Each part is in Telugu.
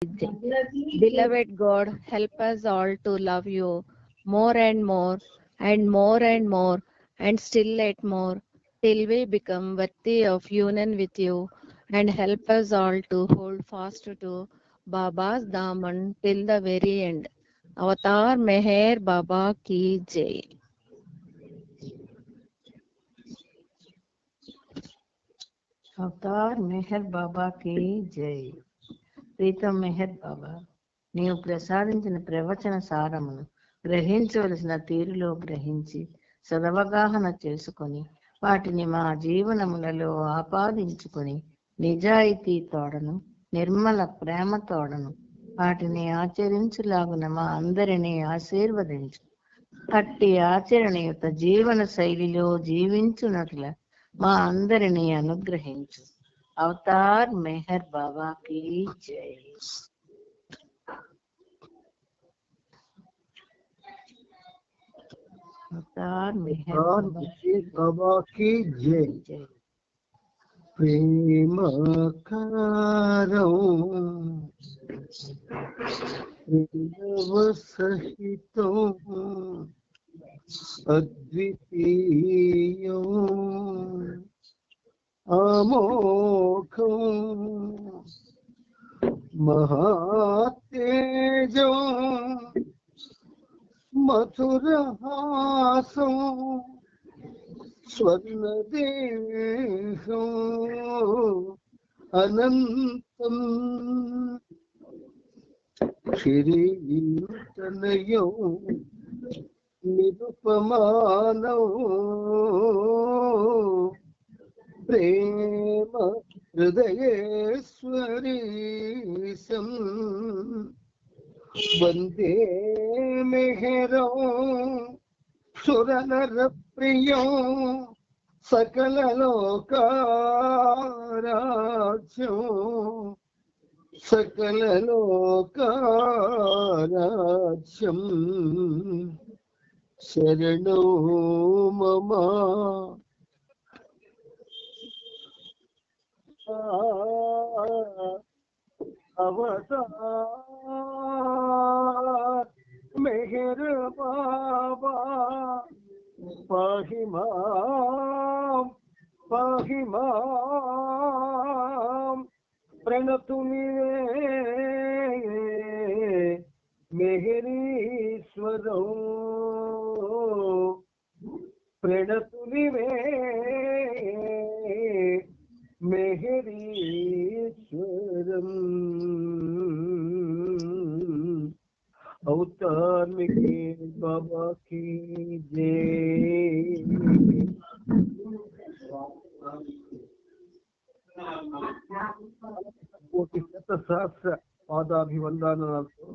Beloved God, help us all to love you more and more and more and more and still yet more till we become worthy of union with you, and help us all to hold fast to Baba's Daman till the very end. Avatar Meher Baba Ki Jai. Avatar Meher బాబాకి జై. ప్రీతం మెహర్ బాబా, నీవు ప్రసాదించిన ప్రవచన సారమును గ్రహించవలసిన తీరులో గ్రహించి సదవగాహన చేసుకొని వాటిని మా జీవనములలో ఆపాదించుకొని నిజాయితీ తోడను నిర్మల ప్రేమ తోడను వాటిని ఆచరించులాగున మా అందరినీ ఆశీర్వదించు. అట్టి ఆచరణయుత జీవన శైలిలో జీవించునట్ల మా అందరినీ అనుగ్రహించు. అవతార్ మెహర్ బాబాకి జై. అవతార్ మెహర్ బాబాకి జై. జై. ప్రేమకారం సహితం అద్వితీయం అమోఘం మహాతేజం మధురహాసం స్వర్ణదేహం అనంతం క్షిరీతనయం నిరుపమానం ప్రేమ హృదయేశ్వరీశం వందే మెహరం సురనర ప్రియం సకల లోకారాధ్యం సకల లోకారాధ్యం శరణో మమ. అవతార్ మెహర్ బాబా పాహి మాం పాహి మాం ప్రణతునివే మెహరీశ్వరం ప్రణతునివే మెహరీశ్వరం. అవతార్ మెహర్ బాబాకి జై. కోటి శత సహస్ర పాదాభివందనాలతో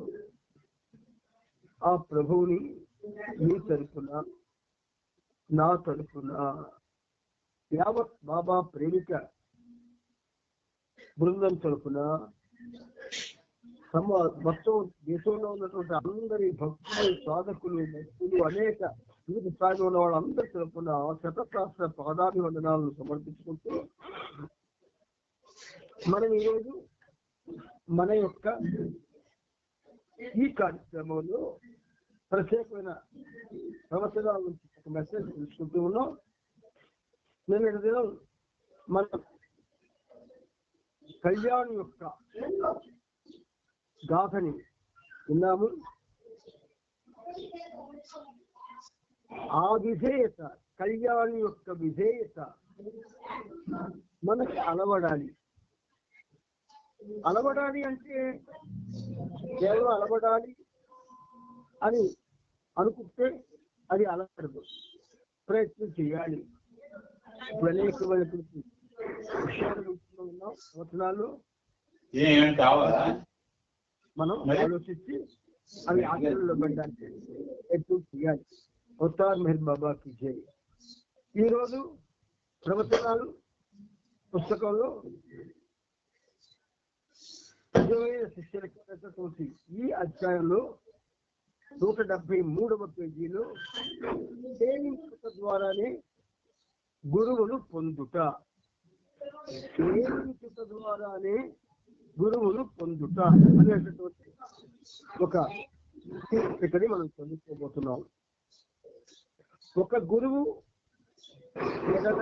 ఆ ప్రభువుని మీ తరపున నా తరపున యావత్ బాబా ప్రేమిక బృందం తరపున మొత్తం దేశంలో ఉన్నటువంటి అందరి భక్తులు సాధకులు భక్తులు అనేక వివిధ స్థాయిలో ఉన్న వాళ్ళందరి తరపున శతశాస్త్ర పాదాభివందనాలను సమర్పించుకుంటూ మనం ఈరోజు మన యొక్క ఈ కార్యక్రమంలో ప్రత్యేకమైన ప్రవచనాల నుంచి ఒక మెసేజ్ తెలుసుకుంటూ ఉన్నాం. నిన్నటి దినం మన కళ్యాణ్ యొక్క గాథని విన్నాము. ఆ విధేయత, కళ్యాణ్ యొక్క విధేయత మనకి అలవడాలి. అలవడాలి అంటే కేవలం అలవడాలి అని అనుకుంటే అది అలవడదు, ప్రయత్నం చేయాలి. ఇప్పుడు అనేకమైనటువంటి విషయాలు ఉన్నాం. వచనాలు మనం ఆలోచించి అవి ఆచరణలో పెట్టడానికి ప్రయత్నం చేయాలి. అవతార్ మెహర్ బాబాకి జై. ఈరోజు ప్రవచనాలు పుస్తకంలో నిజమైన శిష్యులకి ఈ అధ్యాయంలో 173వ పేజీలో సేవించుట ద్వారానే గురువును పొందుట, సేవించుట ద్వారానే గురువును పొందుట అనేటటువంటి ఒక ఇక్కడ మనం చదువుకోబోతున్నాం. ఒక గురువు ఎడల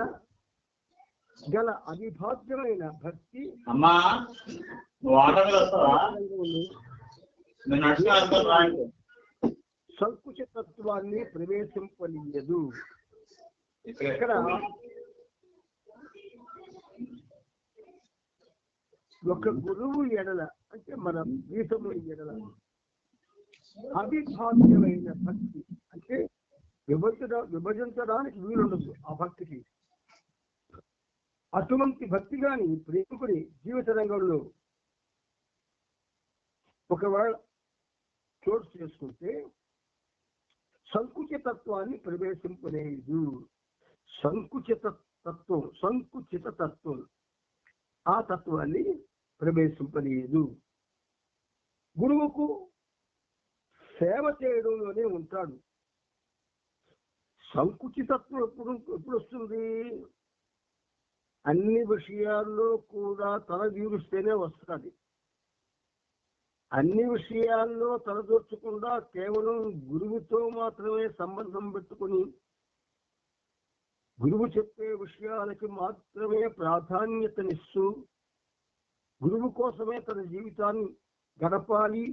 గల అవిభాజ్యమైన భక్తి సంకుచితత్వాన్ని ప్రవేశింపనీయదు. ఇక్కడ ఒక గురువు ఎడల అంటే మన గీతముల ఎడల అవిభాజ్యమైన భక్తి అంటే విభజించడానికి వీలుండదు ఆ భక్తికి. అటువంటి భక్తి గాని ప్రేమికుడి జీవిత రంగంలో ఒకవేళ చోటు చేసుకుంటే సంకుచితత్వాన్ని ప్రవేశింపలేదు. సంకుచిత తత్వం ఆ తత్వాన్ని ప్రవేశింపలేదు. గురువుకు సేవ చేయడంలోనే ఉంటాడు. సంకుచితత్వం ఎప్పుడు వస్తుంది? అన్ని విషయాల్లో కూడా తల దూరిస్తేనే వస్తుంది. అన్ని విషయాల్లో తలదూర్చకుండా కేవలం గురువుతో మాత్రమే సంబంధం పెట్టుకుని గురువు చెప్పే విషయాలకి మాత్రమే ప్రాధాన్యతనిస్తూ గురువు కోసమే తన జీవితాన్ని గడపాలి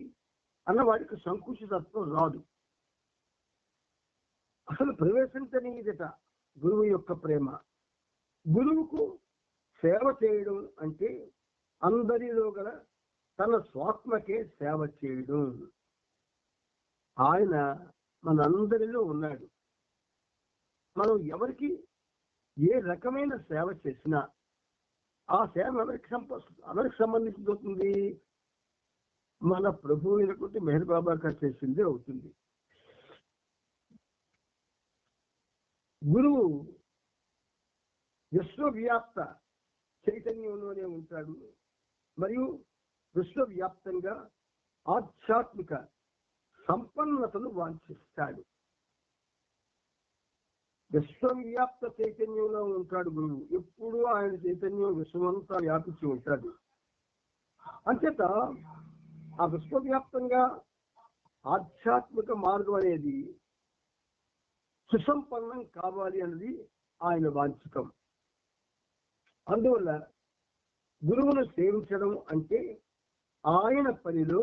అన్న వాడికి సంకుచితత్వం రాదు. అసలు ప్రవేశించనిదట గురువు యొక్క ప్రేమ. గురువుకు సేవ చేయడం అంటే అందరిలో గల తన స్వాత్మకే సేవ చేయడం. ఆయన మనందరిలో ఉన్నాడు. మనం ఎవరికి ఏ రకమైన సేవ చేసినా ఆ సేవ ఎవరికి సంబంధించింది? మన ప్రభు అయినటువంటి మెహర్ బాబా గారు చేసిందే అవుతుంది. గురువు విశ్వవ్యాప్త చైతన్యంలోనే ఉంటాడు మరియు విశ్వవ్యాప్తంగా ఆధ్యాత్మిక సంపన్నతను వాంఛిస్తాడు. విశ్వవ్యాప్త చైతన్యంలో ఉంటాడు గురువు. ఎప్పుడూ ఆయన చైతన్యం విశ్వమంతా వ్యాపించి ఉంటాడు. అంచేత ఆ విశ్వవ్యాప్తంగా ఆధ్యాత్మిక మార్గం అనేది సుసంపన్నం కావాలి అన్నది ఆయన వాంఛికం. అందువల్ల గురువును సేవించడం అంటే ఆయన పనిలో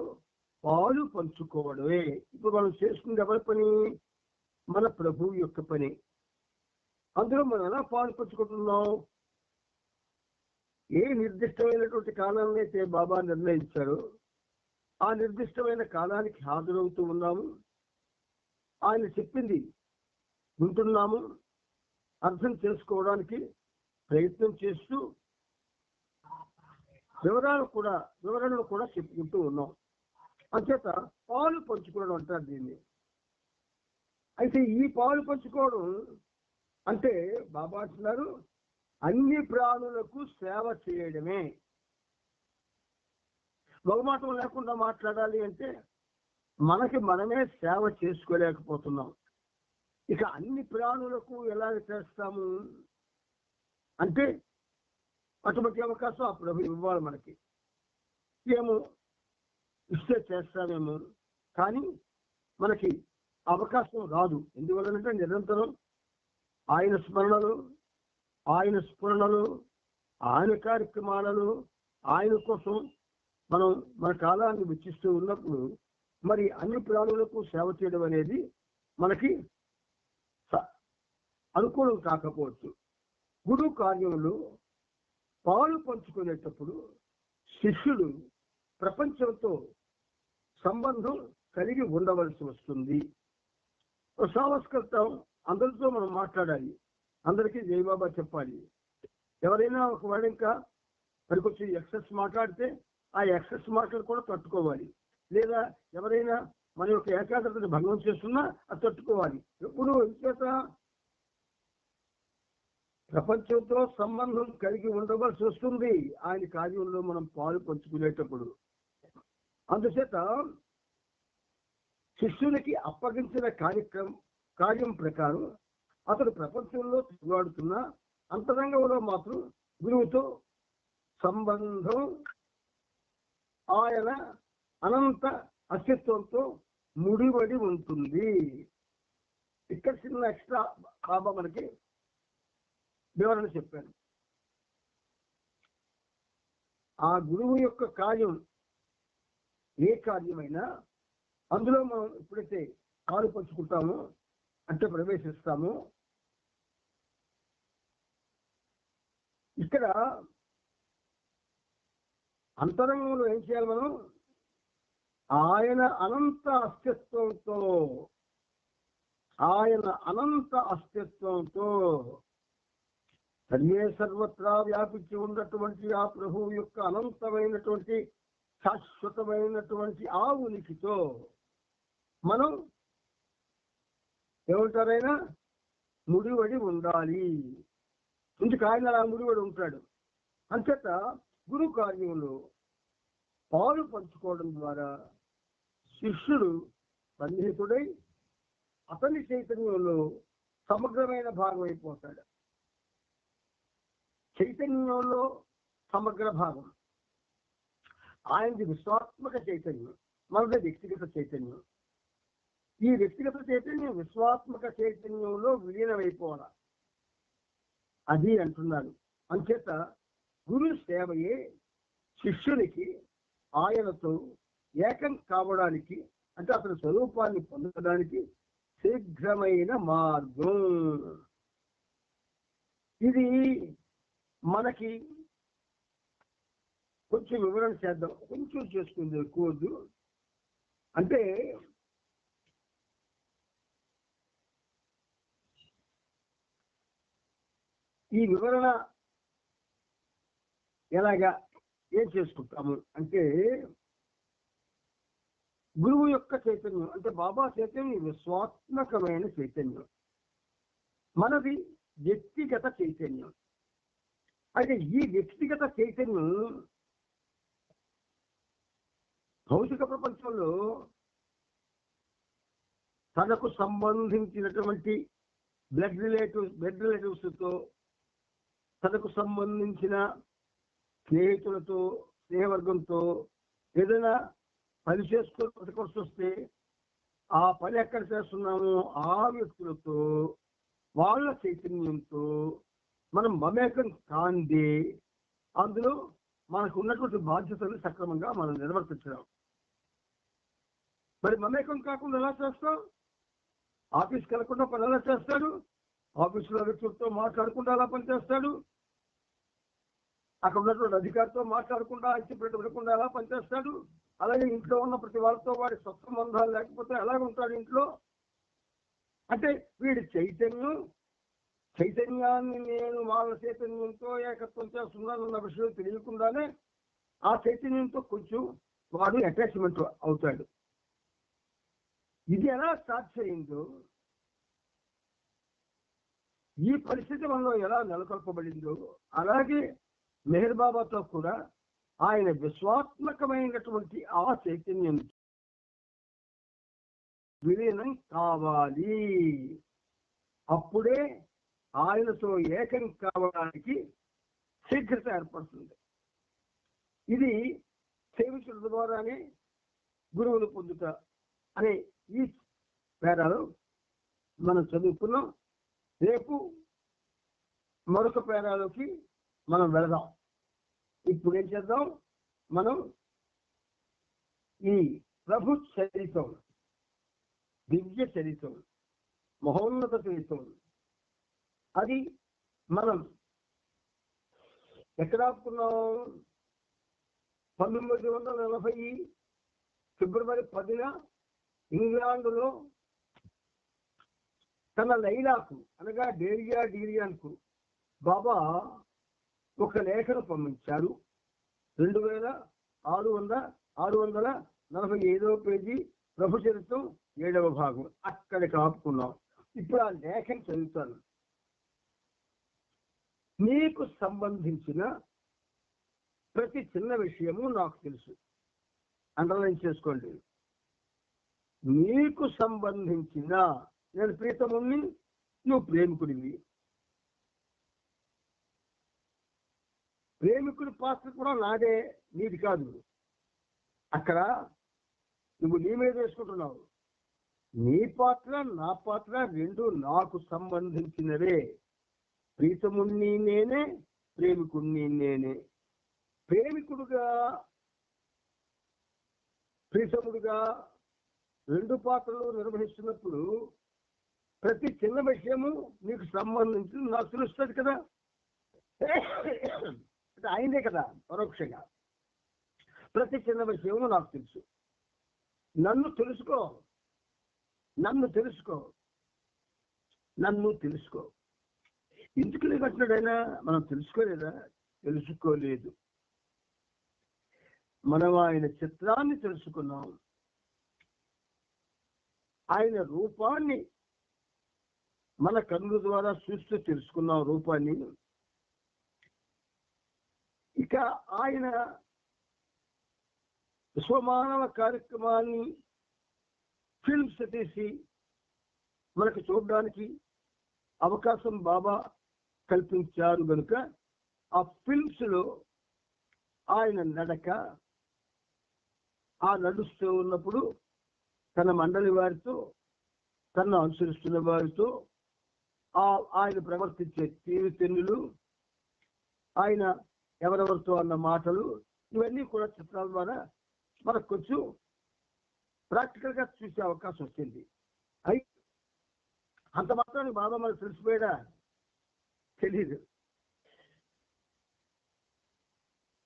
పాలు పంచుకోవడమే. ఇప్పుడు మనం చేసుకునే ఎవరి పని? మన ప్రభువు యొక్క పని. అందులో మనం ఎలా పాలు పంచుకుంటున్నాం? ఏ నిర్దిష్టమైనటువంటి కాలాన్ని అయితే బాబా నిర్ణయించారో ఆ నిర్దిష్టమైన కాలానికి హాజరవుతూ ఉన్నాము. ఆయన చెప్పింది వింటున్నాము, అర్థం చేసుకోవడానికి ప్రయత్నం చేస్తూ వివరాలను కూడా చెప్పుకుంటూ ఉన్నాం. అంచేత పాలు పంచుకోవడం అంటారు దీన్ని. అయితే ఈ పాలు పంచుకోవడం అంటే బాబా అంటున్నారు అన్ని ప్రాణులకు సేవ చేయడమే. బహుమాటం లేకుండా మాట్లాడాలి అంటే మనకి మనమే సేవ చేసుకోలేకపోతున్నాం. ఇక అన్ని ప్రాణులకు ఎలా చేస్తాము అంటే అటువంటి అవకాశం ఆ ప్రభు ఇవ్వాలి మనకి. ఏమో ఇస్తే చేస్తామేమో, కానీ మనకి అవకాశం రాదు. ఎందువల్లంటే నిరంతరం ఆయన స్మరణలు, ఆయన కార్యక్రమాలలో ఆయన కోసం మనం మన కాలాన్ని వెచ్చిస్తూ ఉన్నప్పుడు మరి అన్ని ప్రాణులకు సేవ చేయడం అనేది మనకి అనుకూలం కాకపోవచ్చు. గురువు కార్యంలో పాలు పంచుకునేటప్పుడు శిష్యుడు ప్రపంచంతో సంబంధం కలిగి ఉండవలసి వస్తుంది. సావస్కర్తం అందరితో మనం మాట్లాడాలి, అందరికీ జయబాబా చెప్పాలి. ఎవరైనా ఒకవేళ ఇంకా మరికొచ్చి ఎక్సెస్ మాట్లాడితే ఆ ఎక్సెస్ మాటలు కూడా తట్టుకోవాలి. లేదా ఎవరైనా మన యొక్క ఏకాగ్రతను భంగం చేస్తున్నా అది తట్టుకోవాలి. ఎప్పుడు ఇంకేత ప్రపంచంతో సంబంధం కలిగి ఉండవలసి వస్తుంది ఆయన కార్యంలో మనం పాలు పంచుకునేటప్పుడు. అందుచేత శిష్యునికి అప్పగించిన కార్యం ప్రకారం అతడు ప్రపంచంలో తిరుగుతున్న అంతరంగంలో మాత్రం గురువుతో సంబంధం ఆయన అనంత అస్తిత్వంతో ముడిపడి ఉంటుంది. ఇక్కడ చిన్న ఎక్స్ట్రా బాబా మనకి వివరణ చెప్పాను. ఆ గురువు యొక్క కార్యం ఏ కార్యమైనా అందులో మనం ఎప్పుడైతే కాలు పంచుకుంటామో అంటే ప్రవేశిస్తామో, ఇక్కడ అంతరంగంలో ఏం చేయాలి మనం? ఆయన అనంత అస్తిత్వంతో సర్వే సర్వత్రా వ్యాపించి ఉన్నటువంటి ఆ ప్రభువు యొక్క అనంతమైనటువంటి శాశ్వతమైనటువంటి ఆ ఉనికితో మనం ఏమంటారైనా ముడివడి ఉండాలి. ఇందుకు ఆయన అలా ముడివడి ఉంటాడు. అంచేత గురు కార్యంలో పాలు పంచుకోవడం ద్వారా శిష్యుడు సన్నిహితుడై అతని చైతన్యంలో సమగ్రమైన భాగం అయిపోతాడు. చైతన్యంలో సమగ్ర భాగం ఆయనది విశ్వాత్మక చైతన్యం, మనది వ్యక్తిగత చైతన్యం. ఈ వ్యక్తిగత చైతన్యం విశ్వాత్మక చైతన్యంలో విలీనమైపోవాలి, అది అంటున్నాడు. అంచేత గురు సేవయే శిష్యునికి ఆయనతో ఏకం కావడానికి, అంటే అతని స్వరూపాన్ని పొందడానికి శీఘ్రమైన మార్గం. ఇది మనకి కొంచెం వివరణ చేద్దాం, కొంచెం చేసుకుంది ఎక్కువద్దు. అంటే ఈ వివరణ ఎలాగా ఏం చేసుకుంటాము అంటే, గురువు యొక్క చైతన్యం అంటే బాబా చైతన్యం విశ్వాత్మకమైన చైతన్యం, మనది వ్యక్తిగత చైతన్యం. అయితే ఈ వ్యక్తిగత చైతన్యం భౌతిక ప్రపంచంలో తనకు సంబంధించినటువంటి బ్లడ్ రిలేటివ్స్తో, తనకు సంబంధించిన స్నేహితులతో, స్నేహవర్గంతో ఏదైనా పని చేసుకోవాల్సి వస్తే ఆ పని ఎక్కడ చేస్తున్నామో ఆ వ్యక్తులతో, వాళ్ళ చైతన్యంతో మనం మమేకం కాందే అందులో మనకు ఉన్నటువంటి బాధ్యతలు సక్రమంగా మనం నిర్వర్తించడం. మరి మమేకం కాకుండా ఎలా చేస్తాం? ఆఫీస్కి వెళ్ళకుండా పని ఎలా చేస్తాడు? ఆఫీసులో వ్యక్తులతో మాట్లాడకుండా ఎలా పనిచేస్తాడు? అక్కడ ఉన్నటువంటి అధికారితో మాట్లాడకుండా, ఇచ్చిపెట్టకుండా ఎలా పనిచేస్తాడు? అలాగే ఇంట్లో ఉన్న ప్రతి వాళ్ళతో వాడి సత్సంబంధాలు లేకపోతే ఎలాగ ఉంటాడు ఇంట్లో? అంటే వీడి చైతన్యాన్ని నేను వాళ్ళ చైతన్యంతో ఏకత్వం చేస్తున్నానన్న విషయం తెలియకుండానే ఆ చైతన్యంతో కొంచెం వాడు అటాచ్మెంట్ అవుతాడు. ఇది ఎలా సాధ్యమైందో, ఈ పరిస్థితి మనలో ఎలా నెలకొల్పబడిందో, అలాగే మెహర్ బాబాతో కూడా ఆయన విశ్వాత్మకమైనటువంటి ఆ చైతన్యం విలీనం కావాలి. అప్పుడే ఆయనతో ఏకం కావడానికి శీఘ్రత ఏర్పడుతుంది. ఇది సేవించడం ద్వారానే గురువును పొందుట అనే ఈ పేరాలు మనం చదువుకున్నాం. రేపు మరొక పేరాలోకి మనం వెళదాం. ఇప్పుడు ఏం చేద్దాం? మనం ఈ ప్రభు చరిత్రం, దివ్య చరిత్రం, మహోన్నత చరిత్రం, అది మనం ఎక్కడ ఆపుకున్నాం? 1940 ఫిబ్రవరి 10న ఇంగ్లాండ్లో తన లైలాకు అనగా డీరియాన్కు బాబా ఒక లేఖను పంపించారు. 2645 పేజీ, ప్రభు చరిత్రం 7వ భాగం. అక్కడికి ఆపుకున్నాం. ఇప్పుడు ఆ లేఖను చదువుతాను. మీకు సంబంధించిన ప్రతి చిన్న విషయము నాకు తెలుసు. అండర్లైన్ చేసుకోండి. మీకు సంబంధించిన, నేను ప్రీతముని, నువ్వు ప్రేమికుడివి. ప్రేమికుడి పాత్ర కూడా నాదే, నీది కాదు. అక్కడ నువ్వు నీ మీద వేసుకుంటున్నావు. నీ పాత్ర నా పాత్ర రెండు నాకు సంబంధించినవే. ప్రీతముణ్ణి నేనే, ప్రేమికుణ్ణి నేనే. ప్రేమికుడుగా ప్రీతముడుగా రెండు పాత్రలు నిర్వహిస్తున్నప్పుడు ప్రతి చిన్న విషయము నీకు సంబంధించి నాకు తెలుస్తుంది కదా. ఆయనే కదా పరోక్షంగా. ప్రతి చిన్న విషయము నాకు తెలుసు. నన్ను తెలుసుకో, నన్ను తెలుసుకో, నన్ను తెలుసుకో. ఎందుకు లేకంటున్నాడు ఆయన? మనం తెలుసుకోలేదా? తెలుసుకోలేదు. మనం ఆయన చిత్రాన్ని తెలుసుకున్నాం, ఆయన రూపాన్ని మన కన్నుల ద్వారా చూస్తూ తెలుసుకున్నాం రూపాన్ని. ఇక ఆయన విశ్వమానవ కార్యక్రమాన్ని ఫిల్మ్స్ తీసి మనకు చూడడానికి అవకాశం బాబా కల్పించారు కనుక ఆ ఫిల్మ్స్ లో ఆయన నడక, ఆ నడుస్తూ ఉన్నప్పుడు తన మండలి వారితో, తనను అనుసరిస్తున్న వారితో ఆయన ప్రవర్తించే తీరుతెన్నులు, ఆయన ఎవరెవరితో అన్న మాటలు, ఇవన్నీ కూడా చిత్రాల ద్వారా మనకు కొంచెం ప్రాక్టికల్ గా చూసే అవకాశం వచ్చింది. అయితే అంత మాత్రాన్ని బాబా మనకు తెలిసిపోయాడా? తెలీదు.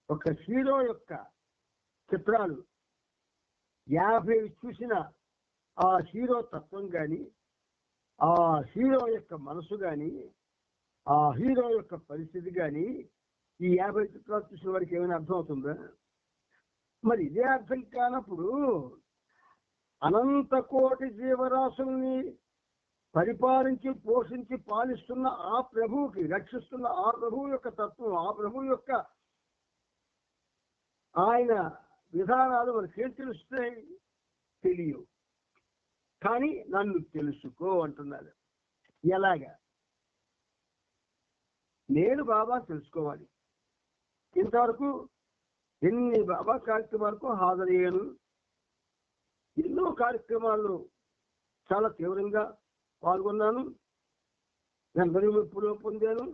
ఒక హీరో యొక్క చిత్రాలు 50 చూసిన ఆ హీరో తత్వం కానీ, ఆ హీరో యొక్క మనసు కానీ, ఆ హీరో యొక్క పరిస్థితి కానీ ఈ 50 చిత్రాలు చూసిన వారికి ఏమైనా అర్థం అవుతుందా? మరి ఇదే అర్థం కానప్పుడు అనంత కోటి జీవరాశుల్ని పరిపాలించి పోషించి పాలిస్తున్న ఆ ప్రభువుకి, రక్షిస్తున్న ఆ ప్రభువు యొక్క తత్వం, ఆ ప్రభువు యొక్క ఆయన విధానాలు మనకేం తెలుస్తాయి? తెలియవు. కానీ నన్ను తెలుసుకో అంటున్నాడు. ఎలాగా? నేను బాబా తెలుసుకోవాలి. ఇంతవరకు ఎన్ని బాబా కార్యక్రమాలకు హాజరయ్యాను, ఎన్నో కార్యక్రమాల్లో చాలా తీవ్రంగా పాల్గొన్నాను, అందరి మెప్పులు పొందాను.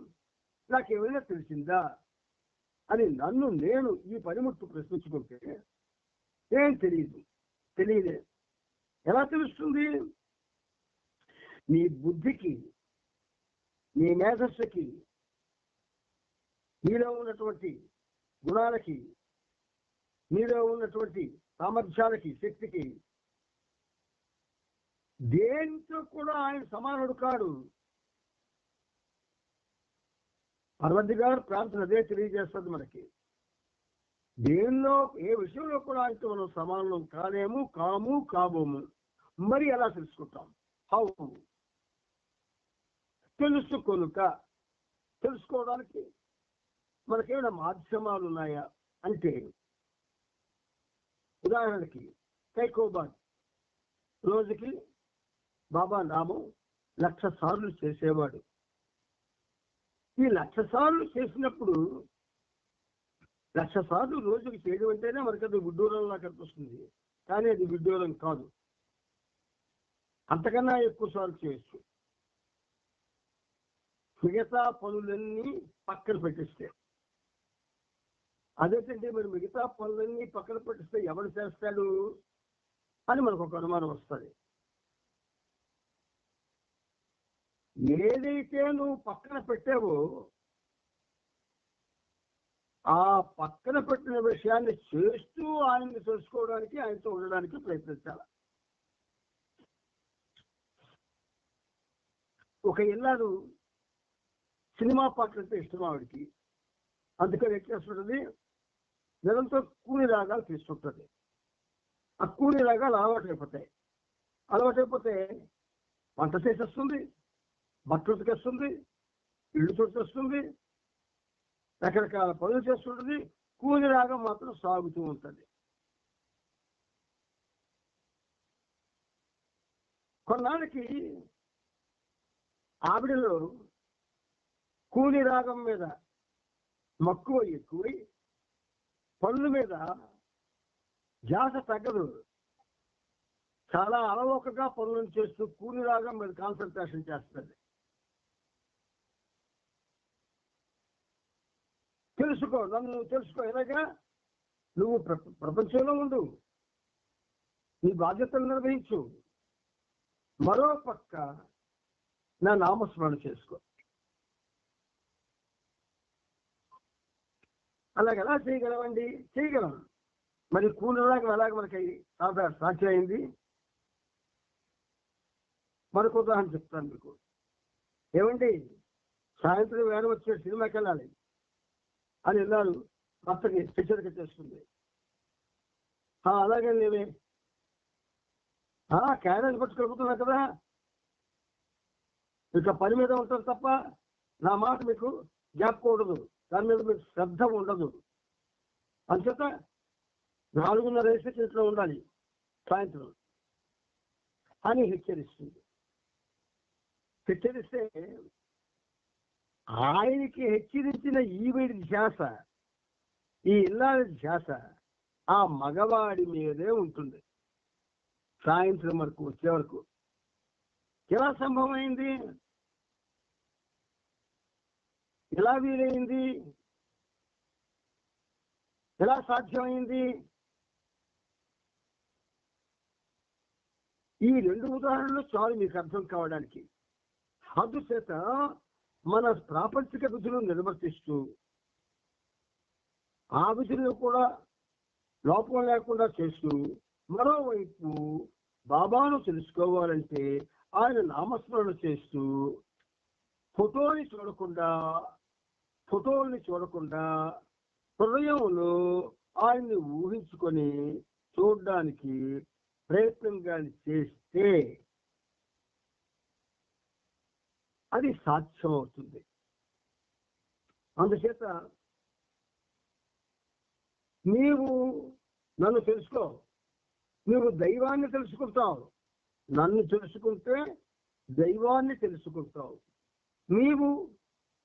నాకేమైనా తెలిసిందా అని నన్ను నేను ఈ పనిముట్టు ప్రశ్నించుకుంటే ఏం తెలియదే. ఎలా తెలుస్తుంది? నీ బుద్ధికి, నీ మేధస్సుకి, నీలో ఉన్నటువంటి గుణాలకి, నీలో ఉన్నటువంటి సామర్థ్యాలకి, శక్తికి దేంతో కూడా ఆయన సమానుడు కాడు. పార్వతి గారు ప్రార్థన అదే తెలియజేస్తుంది మనకి. దేనిలో, ఏ విషయంలో కూడా ఆయనతో మనం సమానం కాలేము, కాబోము. మరి ఎలా తెలుసుకుంటాం? హౌ? తెలుసుకొనుక. తెలుసుకోవడానికి మనకేమైనా మాధ్యమాలు ఉన్నాయా అంటే, ఉదాహరణకి కైకోబాద్ రోజుకి బాబా నామం 1,00,000 సార్లు చేసేవాడు. ఈ 1,00,000 సార్లు చేసినప్పుడు, 1,00,000 సార్లు రోజుకి చేయడం అంటేనే మనకి అది విడ్డూరంలా కనిపిస్తుంది. కానీ అది విడ్డూరం కాదు. అంతకన్నా ఎక్కువ సార్లు చేయొచ్చు. మిగతా పనులన్నీ పక్కన పెట్టిస్తే. అదేంటంటే మరి మిగతా పనులన్నీ పక్కన పెట్టిస్తే ఎవరు చేస్తాడు అని మనకు ఒక అనుమానం వస్తుంది. ఏదైతే నువ్వు పక్కన పెట్టావో ఆ పక్కన పెట్టిన విషయాన్ని చేస్తూ ఆయన్ని తెలుసుకోవడానికి, ఆయనతో ఉండడానికి ప్రయత్నించాలి. ఒక ఇల్లాలు సినిమా పాటలంటే ఇష్టం ఆవిడికి. అందుకని ఎట్లా చేస్తుంటుంది, నిరంతరం కూలి రాగాలు తీసుకుంటుంది. ఆ కూలి రాగాలు అలవాటైపోతే వంట చేసేస్తుంది, బట్టలు ఉతికేస్తుంది, ఇల్లు చుట్టేస్తుంది, రకరకాల పనులు చేస్తుంటుంది. కూలి రాగం మాత్రం సాగుతూ ఉంటుంది. కొన్నాళ్ళకి ఆవిడలో కూలి రాగం మీద మక్కువ ఎక్కువై పనుల మీద ధ్యాస తగ్గదు. చాలా అలవోకగా పనులను చేస్తూ కూలిలాగా మరి కాన్సన్ట్రేషన్ చేస్తుంది. తెలుసుకో, నన్ను తెలుసుకో. ఎలాగా? నువ్వు ప్రపంచంలో ఉండు, నీ బాధ్యతలు నిర్వహించు, మరో పక్క నా నామస్మరణ చేసుకో. అలాగ ఎలా చేయగలమండి? చేయగలం. మరి కూలిలాగా ఎలాగ మనకి సాధ్యం అయింది? మరొక ఉదాహరణ చెప్తాను మీకు. ఏమండి, సాయంత్రం వేరే వచ్చే సినిమాకి వెళ్ళాలి అని వెళ్ళారు. భర్తకి హెచ్చరిక చేస్తుంది. అలాగే నేనే క్యారేజ్ పట్టుకెళ్ళిపోతున్నా కదా, ఇక పని మీద ఉంటారు తప్ప నా మాట మీకు జ్ఞాపకం ఉండదు, దాని మీద మీకు శ్రద్ధ ఉండదు. అంచేత 4:30 ఇంట్లో ఉండాలి సాయంత్రం అని హెచ్చరిస్తుంది. హెచ్చరిస్తే ఆయనకి హెచ్చరించిన ఈవిడి ధ్యాస, ఈ ఇల్లాలి ధ్యాస ఆ మగవాడి మీదే ఉంటుంది సాయంత్రం వరకు వచ్చే వరకు. ఎలా సంభవమైంది? ఎలా వీలైంది? ఎలా సాధ్యమైంది? ఈ 2 ఉదాహరణలు చాలు మీకు అర్థం కావడానికి. అందుచేత మన ప్రాపంచిక విధులు నిర్వర్తిస్తూ ఆ విధులను కూడా లోపం లేకుండా చేస్తూ, మరోవైపు బాబాను తెలుసుకోవాలంటే ఆయన నామస్మరణ చేస్తూ ఫోటోల్ని చూడకుండా హృదయంలో ఆయన్ని ఊహించుకొని చూడడానికి ప్రయత్నం కానీ చేస్తే అది సాధ్యమవుతుంది. అందుచేత నీవు నన్ను తెలుసుకో, నువ్వు దైవాన్ని తెలుసుకుంటావు. నన్ను తెలుసుకుంటే దైవాన్ని తెలుసుకుంటావు. నీవు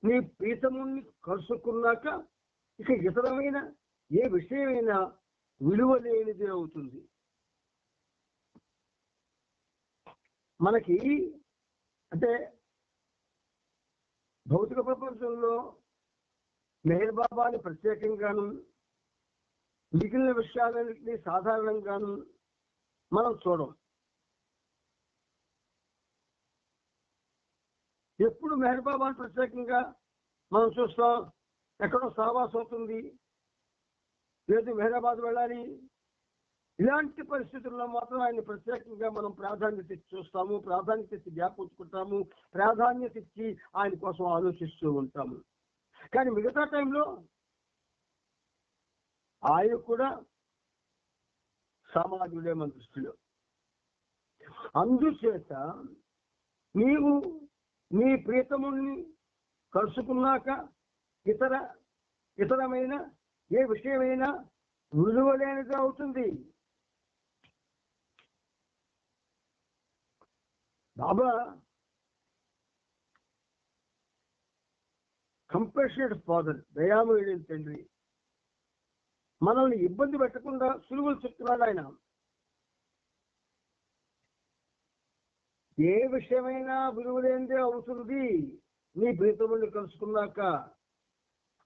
నీ ప్రీతముని కలుసుకున్నాక ఇక ఇతరమైన ఏ విషయమైనా విలువ లేనిదే అవుతుంది. మనకి అంటే భౌతిక ప్రపంచంలో మెహర్ బాబాని ప్రత్యేకంగాను, మిగిలిన విషయాలన్నింటినీ సాధారణంగాను మనం చూడం. ఎప్పుడు మెహర్ బాబాని ప్రత్యేకంగా మనం చూస్తాం? ఎక్కడో సహవాసం అవుతుంది, లేదు మెహరాబాద్ వెళ్ళాలి, ఇలాంటి పరిస్థితుల్లో మాత్రం ఆయన ప్రత్యేకంగా మనం ప్రాధాన్యత ఇచ్చి చూస్తాము, ప్రాధాన్యత ఇచ్చి జ్ఞాపించుకుంటాము, ప్రాధాన్యత ఇచ్చి ఆయన కోసం ఆలోచిస్తూ ఉంటాము. కానీ మిగతా టైంలో ఆయన కూడా సామాన్యుడే మన దృష్టిలో. అందుచేత నీవు నీ ప్రీతముని కలుసుకున్నాక ఇతరమైన ఏ విషయమైనా విలువలేనిది అవుతుంది. బాబా కంపాషనేట్ ఫాదర్, దయామయుడైన తండ్రి, మనల్ని ఇబ్బంది పెట్టకుండా సులువులు చెప్తున్నాడు ఆయన. ఏ విషయమైనా విలువలేనిదే అవుతుంది నీ ప్రీతముని కలుసుకున్నాక.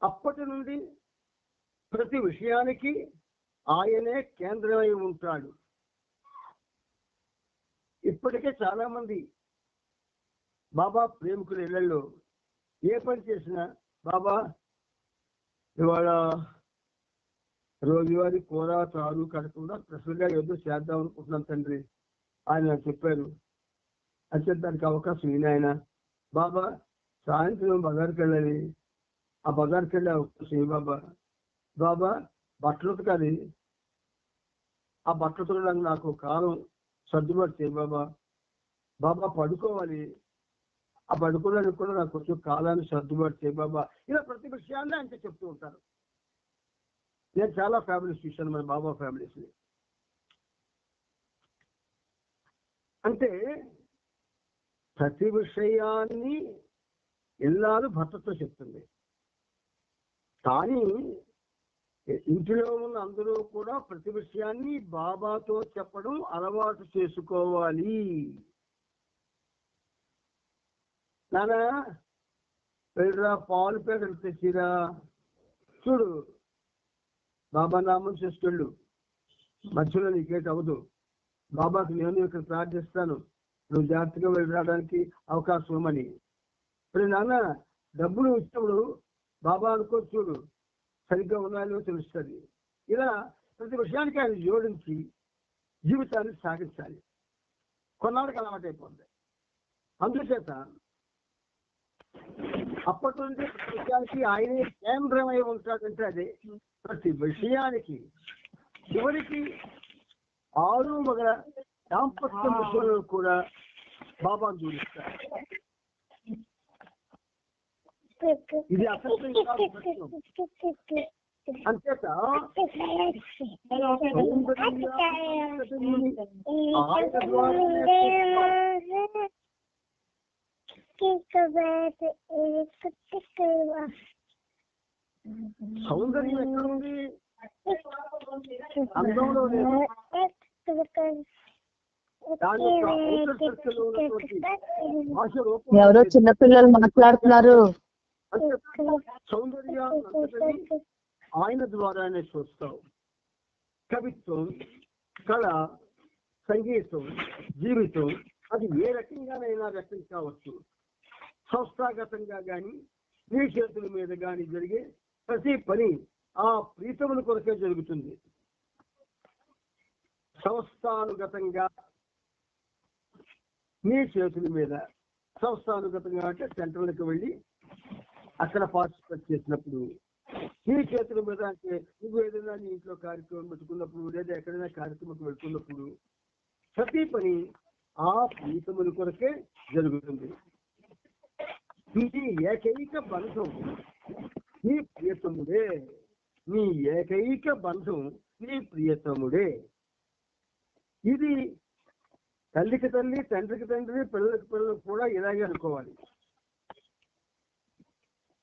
అప్పటి నుండి ప్రతి విషయానికి ఆయనే కేంద్రమై ఉంటాడు. ఇప్పటికే చాలా మంది బాబా ప్రేమికుల ఇళ్లలో ఏ పని చేసినా, బాబా ఇవాళ రోజువారీ కూర చారు కడకుండా స్పెషల్గా ఏదో చేద్దాం అనుకుంటున్నాను తండ్రి ఆయన చెప్పారు. అంటే దానికి అవకాశం ఈయన. బాబా సాయంత్రం బజార్కి వెళ్ళాలి, ఆ బజార్కి వెళ్ళే అవకాశం ఏ బాబా? బాబా బట్టలు ఉతకాలి, ఆ బట్టలు ఉతకడానికి నాకు కాలం సర్దుబాటు చేయి బాబా. బాబా పడుకోవాలి, ఆ పడుకోవడానికి కూడా నాకు కొంచెం కాలాన్ని సర్దుబాటు చేయి బాబా. ఇలా ప్రతి విషయాన్ని ఆయన చెప్తూ ఉంటారు. నేను చాలా ఫ్యామిలీస్ చూశాను, మన బాబా ఫ్యామిలీస్ని. అంటే ప్రతి విషయాన్ని ఇల్లాలు భర్తతో చెప్తుంది. కానీ ఇంటిలో ఉన్న అందరూ కూడా ప్రతి విషయాన్ని బాబాతో చెప్పడం అలవాటు చేసుకోవాలి. నానా వెళ్ళరా, పాలు పేదలు తెచ్చిరా, చూడు బాబా నామం చేసుకెళ్ళు, మధ్యలో నీకేటి అవ్వదు, బాబాకి నేను ఇక్కడ ప్రార్థిస్తాను, నువ్వు జాగ్రత్తగా వెళ్ళి రావడానికి అవకాశం ఇవ్వమని. ఇప్పుడు నాన్న డబ్బులు ఇచ్చినప్పుడు బాబా అనుకో, చూడు సరిగ్గా ఉన్నాయో తెలుస్తుంది. ఇలా ప్రతి విషయానికి ఆయన జోడించి జీవితాన్ని సాగించాలి. కొన్నాళ్ళకి అలవాటు అయిపోతుంది. అందుచేత అప్పటి నుండి ప్రతి విషయానికి ఆయనే కేంద్రమై ఉంటాడంటే అదే. ప్రతి విషయానికి చివరికి 6 మగల దాంపత్యం విషయంలో కూడా బాబాను జోడిస్తారు. ఇది అసలు అంచేత సౌందర్యం ఎక్కడుంది? అందంలో లేదు. దాని భాష రూపం ఎవరో చిన్నపిల్లలు మాట్లాడుతున్నారు. సౌందర్యాన్ని ఆయన ద్వారానే చూస్తావు. కవిత్వం, కళ, సంగీతం, జీవితం అది ఏ రకంగానైనా వ్యక్తం కావచ్చు. సంస్థాగతంగా కానీ నీ చేతుల మీద కానీ జరిగే ప్రతి పని ఆ ప్రీతముల కొరకే జరుగుతుంది. సంస్థానుగతంగా నీ చేతుల మీద, సంస్థానుగతంగా అంటే సెంటర్లకు వెళ్ళి అక్కడ పార్టిసిపేట్ చేసినప్పుడు, నీ చేతుల మీద అంటే నువ్వు ఏదైనా నీ ఇంట్లో కార్యక్రమం పెట్టుకున్నప్పుడు లేదా ఎక్కడైనా కార్యక్రమం పెట్టుకున్నప్పుడు ప్రతి పని ఆ ప్రీతముల కొరకే జరుగుతుంది. ఇది ఏకైక బంధం నీ ప్రియతముడే. నీ ఏకైక బంధం నీ ప్రియతముడే. ఇది తల్లికి తల్లి, తండ్రికి తండ్రి, పిల్లలకి పిల్లలకు కూడా ఇలాగే అనుకోవాలి.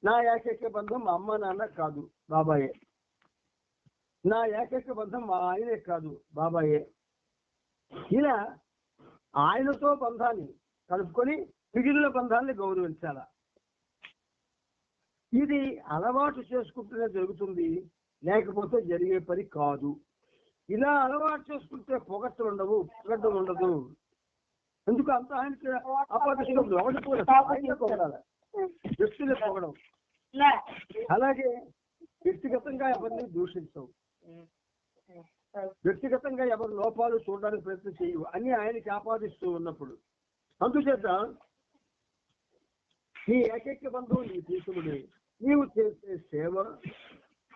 నా ఏకైక బంధం మా అమ్మ నాన్న కాదు, బాబాయే. నా ఏకైక బంధం మా ఆయనే కాదు, బాబాయే. ఇలా ఆయనతో బంధాన్ని కలుపుకొని మిగిలిన బంధాన్ని గౌరవించాల. ఇది అలవాటు చేసుకుంటూనే జరుగుతుంది, లేకపోతే జరిగే పని కాదు. ఇలా అలవాటు చేసుకుంటే పొగట్టలు ఉండవు, పొగడ్డం ఉండదు. ఎందుకు అంత ఆయనకి అపాదిస్తున్నప్పుడు ఒకటి కూడా పొగడాలి, వ్యక్తులు పొగడం. అలాగే వ్యక్తిగతంగా ఎవరిని దూషించవు, వ్యక్తిగతంగా ఎవరి లోపాలు చూడడానికి ప్రయత్నం చేయవు, అన్ని ఆయనకి ఆపాదిస్తూ ఉన్నప్పుడు. అందుచేత నీ ఏకైక బంధువు నీ తీసుకుని నీవు చేసే సేవ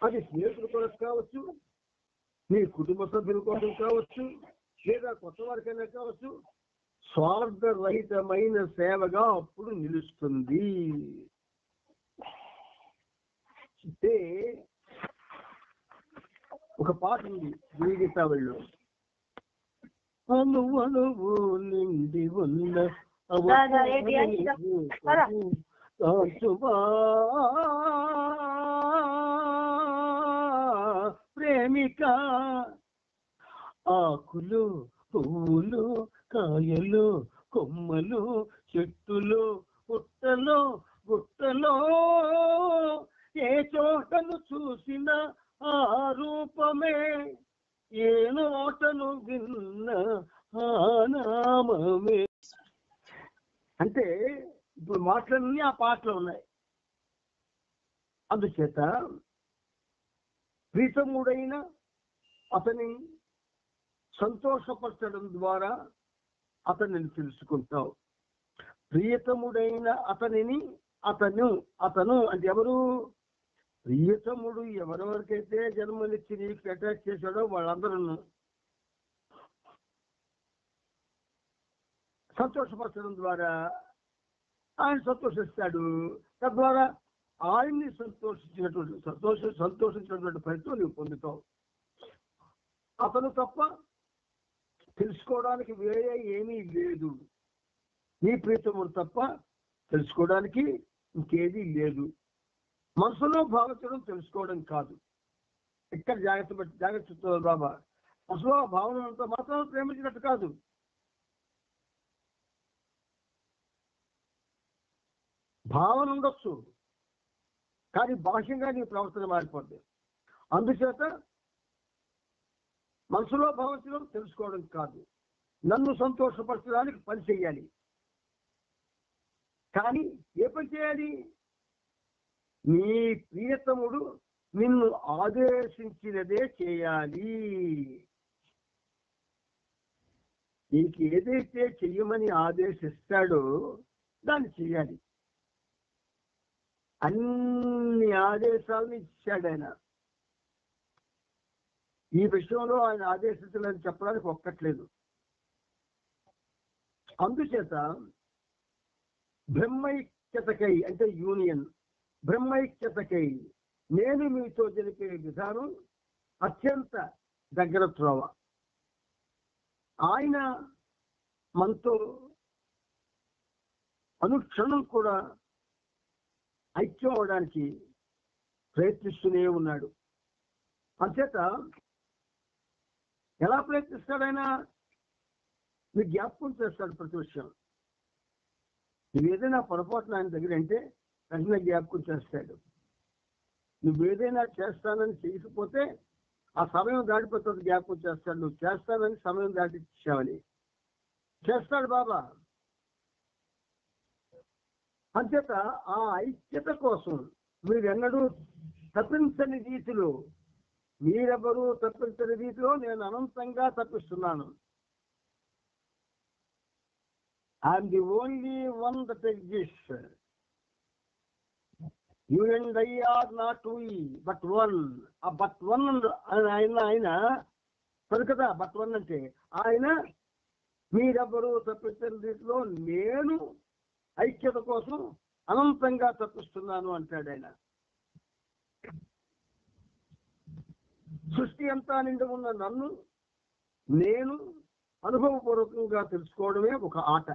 అది స్నేహితుల కొరకు కావచ్చు, నీ కుటుంబ సభ్యుల కోసం కావచ్చు, లేదా కొత్త వారికైనా కావచ్చు, స్వార్థరహితమైన సేవగా అప్పుడు నిలుస్తుంది. అంటే ఒక పాట ఉంది గీతావళిలో, అనువనువు నిండి ఉన్న ప్రేమిక, ఆకులు, పువ్వులు, కాయలు, కొమ్మలు, చెట్టులు, పుట్టలో, గుట్టలో, ఏ చోటను చూసిన ఆ రూపమే, ఏ నోటను విన్న ఆ నామమే. అంటే ఇప్పుడు మాటలన్నీ ఆ పాటలో ఉన్నాయి. అందుచేత ప్రీతముడైన అతని సంతోషపరచడం ద్వారా అతనిని తెలుసుకుంటావు. ప్రియతముడైన అతనిని, అతను అంటే ఎవరు? ప్రియతముడు ఎవరెవరికైతే జన్మనిచ్చి నీకు అటాచ్ చేశాడో వాళ్ళందరూ సంతోషపరచడం ద్వారా ఆయన సంతోషిస్తాడు. తద్వారా ఆయన్ని సంతోషించినటువంటి ఫలితం నీవు పొందుతావు. అతను తప్ప తెలుసుకోవడానికి వేరే ఏమీ లేదు. నీ ప్రీతముడు తప్ప తెలుసుకోవడానికి ఇంకేదీ లేదు. మనసులో భావించడం తెలుసుకోవడం కాదు. ఇక్కడ జాగ్రత్త చెప్తున్నారు బాబా. అసలు భావనతో మాత్రం ప్రేమించినట్టు కాదు. భావన ఉండొచ్చు, కానీ బాహ్యంగా నీ ప్రవర్తన మారిపోద్ది. అందుచేత మనసులో భావించడం తెలుసుకోవడం కాదు, నన్ను సంతోషపరచడానికి పని చేయాలి. కానీ ఏ పని చేయాలి? నీ ప్రియతముడు నిన్ను ఆదేశించినదే చేయాలి. నీకు ఏదైతే చెయ్యమని ఆదేశిస్తాడో దాన్ని చెయ్యాలి. అన్ని ఆదేశాలను ఇచ్చాడు ఆయన. ఈ విషయంలో ఆయన ఆదేశించాలని చెప్పడానికి ఒక్కట్లేదు. అందుచేత బ్రహ్మైక్యతకై అంటే యూనియన్, బ్రహ్మైక్యతకై నేను మీతో జరిపే విధానం అత్యంత దగ్గర త్రోవ. ఆయన మనతో అనుక్షణం కూడా ఐక్యం అవడానికి ప్రయత్నిస్తూనే ఉన్నాడు. అంచేత ఎలా ప్రయత్నిస్తాడైనా నీకు జ్ఞాపకం చేస్తాడు ప్రతి విషయం. నువ్వేదైనా పొరపాటున ఆయన దగ్గర అంటే వెంటనే జ్ఞాపకం చేస్తాడు. నువ్వేదైనా చేస్తానని చేయకపోతే ఆ సమయం దాటిపోతుంది, జ్ఞాపకం చేస్తాడు. నువ్వు చేస్తానని సమయం దాటిచ్చావని చేస్తాడు బాబా. అంచేత ఆ ఐక్యత కోసం మీరెన్నడూ తప్పించని రీతిలో, మీరెవరూ తప్పించని రీతిలో నేను అనంతంగా తప్పిస్తున్నాను. I'm the only one that exists. You and I are not we, but one. ఆ బట్ వన్ ఆయన కదా బట్ వన్ అంటే ఆయన మీరెవ్వరూ తప్పించని రీతిలో నేను ఐక్యత కోసం అనంతంగా తప్పిస్తున్నాను అంటాడు ఆయన. సృష్టి అంతా నిండి ఉన్న నన్ను నేను అనుభవపూర్వకంగా తెలుసుకోవడమే ఒక ఆట.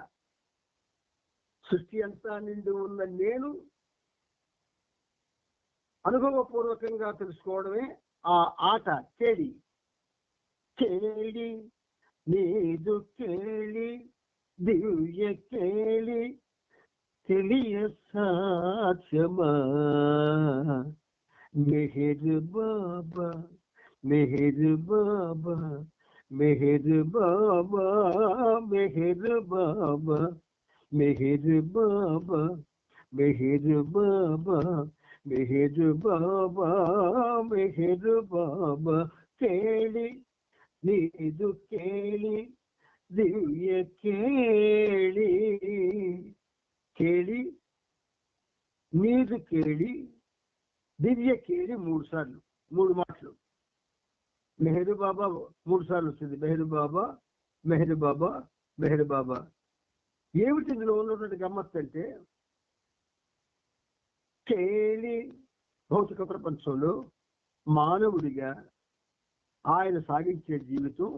సృష్టి అంతా నిండి ఉన్న నేను అనుభవపూర్వకంగా తెలుసుకోవడమే ఆ ఆట. కేడి కేడి నీదు కేళి దివ్య కేళి తెలియ సాధ్యమా మెహర్ బాబా మెహర్ బాబా మెహర్ బాబా మెహర్ బాబా మెహర్ బాబా మెహర్ బాబా మెహర్ బాబా మెహర్ బాబా కేళి నీదు కేళి దివ్య కేళి కేళి నీదు కేళి దివ్య కేళి 3 సార్లు, 3 మాటలు. మెహర్ బాబా 3 సార్లు వచ్చింది. మెహర్ బాబా మెహర్ బాబా మెహర్ బాబా. ఏమిటి ఇందులో ఉన్నటువంటి గమ్మత్తు అంటే, కేళి భౌతిక ప్రపంచంలో మానవుడిగా ఆయన సాగించే జీవితం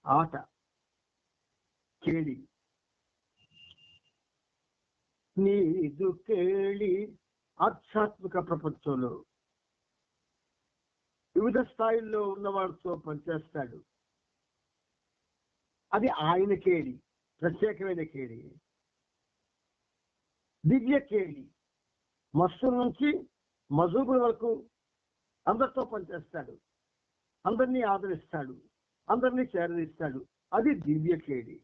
ఆట. కేళి నీదు కేళి ఆధ్యాత్మిక ప్రపంచంలో వివిధ స్థాయిల్లో ఉన్నవాడితో పనిచేస్తాడు. అది ఆయన కేళి, ప్రత్యేకమైన కేళి. దివ్య కేళి మస్తు నుంచి మజూబుల వరకు అందరితో పనిచేస్తాడు, అందరినీ ఆదరిస్తాడు, అందరినీ చేరదీస్తాడు. అది దివ్య కేళి.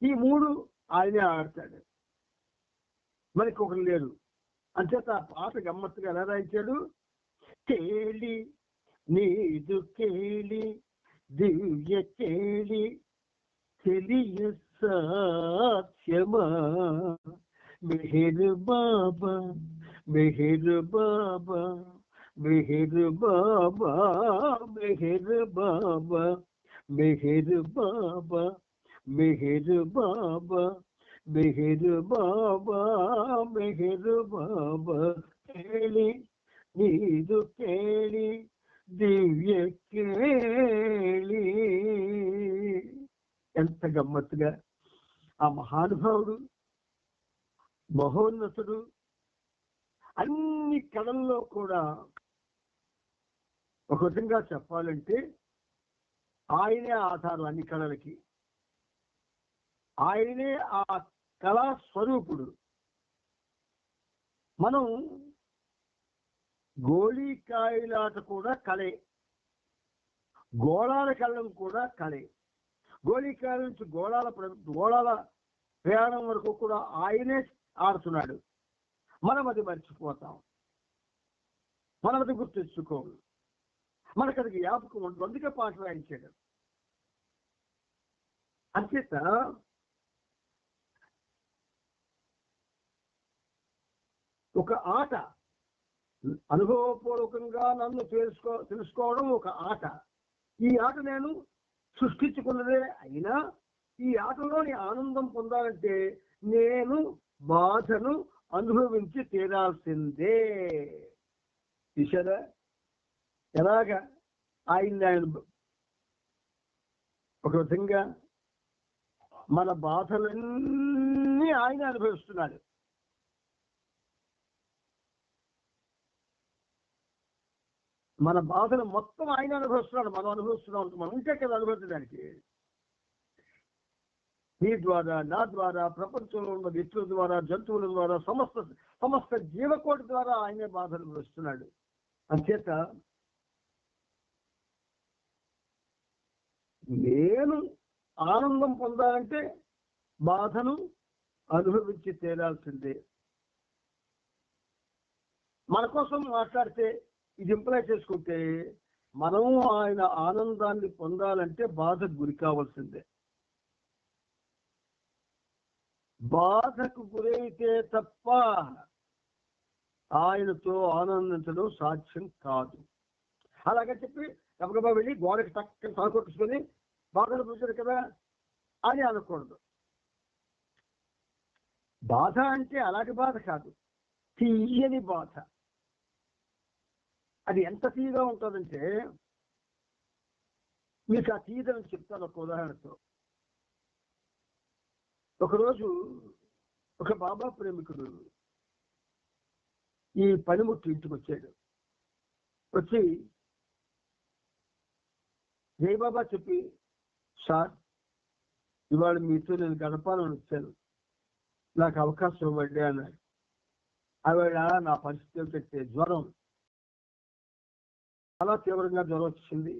ఈ 3 ఆయనే ఆడతాడు, మనకి ఒకరు లేరు. అంచేత ఆ పాట గమ్మత్తుగా ఎలా రాయించాడు? కేళి నీదు కేళి దివ్య కేళి తెలియ సాధ్యమా మెహర్ బాబా మెహర్ బాబా మెహర్ బాబా మెహర్ బాబా మెహర్ బాబా మెహర్ బాబా మెహర్ బాబా మెహర్ బాబా కేళి నీదు కేళి దివ్య కేళి. ఎంత గమ్మత్తుగా ఆ మహానుభావుడు, మహోన్నతుడు అన్ని కళల్లో కూడా ఒక విధంగా చెప్పాలంటే ఆయనే ఆధారం అన్ని కళలకి, ఆయనే ఆ కళా స్వరూపుడు. మనం గోళీకాయలాట కూడా కళే, గోళాల కళ్ళం కూడా కళే. గోళీకాయల నుంచి గోళాల ప్రయాణం వరకు కూడా ఆయనే ఆడుతున్నాడు. మనం అది మర్చిపోతాం, మనం అది గుర్తించుకోము, మనకు అది జ్ఞాపకం ఉంటుంది. అందుకే పాట రాయించాడు. అంచేత ఒక ఆట, అనుభవపూర్వకంగా నన్ను తెలుసుకోవడం ఒక ఆట. ఈ ఆట నేను సృష్టించుకున్నదే అయినా ఈ ఆటలోని ఆనందం పొందాలంటే నేను బాధను అనుభవించి తీరాల్సిందే. చూసారా ఎలాగా ఆయన ఒక విధంగా మన బాధలన్నీ ఆయన అనుభవిస్తున్నాడు. మన బాధలు మొత్తం ఆయన అనుభవిస్తున్నాడు, మనం అనుభవిస్తున్నాం. మనం ఉంటే కదా అనుభవించడానికి. మీ ద్వారా, నా ద్వారా, ప్రపంచంలో ఉన్న వ్యక్తుల ద్వారా, జంతువుల ద్వారా, సమస్త జీవకోటి ద్వారా ఆయనే బాధ అనుభవిస్తున్నాడు. అంచేత నేను ఆనందం పొందాలంటే బాధను అనుభవించి తేలాల్సిందే. మన కోసం మాట్లాడితే ఇది ఇంప్లై చేసుకుంటే మనం ఆయన ఆనందాన్ని పొందాలంటే బాధకు గురి కావాల్సిందే. బాధకు గురైతే తప్ప ఆయనతో ఆనందించడం సాధ్యం కాదు. అలాగే చెప్పి గబగబా వెళ్ళి గోడకి టక్కని తలకొట్టుకొని బాధను పూచారు కదా అని అనకూడదు. బాధ అంటే అలాంటి బాధ కాదు, తీయని బాధ. అది ఎంత తీయగా ఉంటుందంటే మీకు ఆ తీయదని చెప్తాను ఒక ఉదాహరణతో. ఒకరోజు ఒక బాబా ప్రేమికుడు ఈ పనిముట్టు ఇంటికి వచ్చాడు. వచ్చి జయబాబా చెప్పి, సార్ ఇవాళ మీతో నేను గడపాలని వచ్చాను, నాకు అవకాశం ఇవ్వండి అన్నాడు. ఆవిడ నా పరిస్థితి ఏమిటంటే జ్వరం, చాలా తీవ్రంగా జ్వరం వచ్చింది.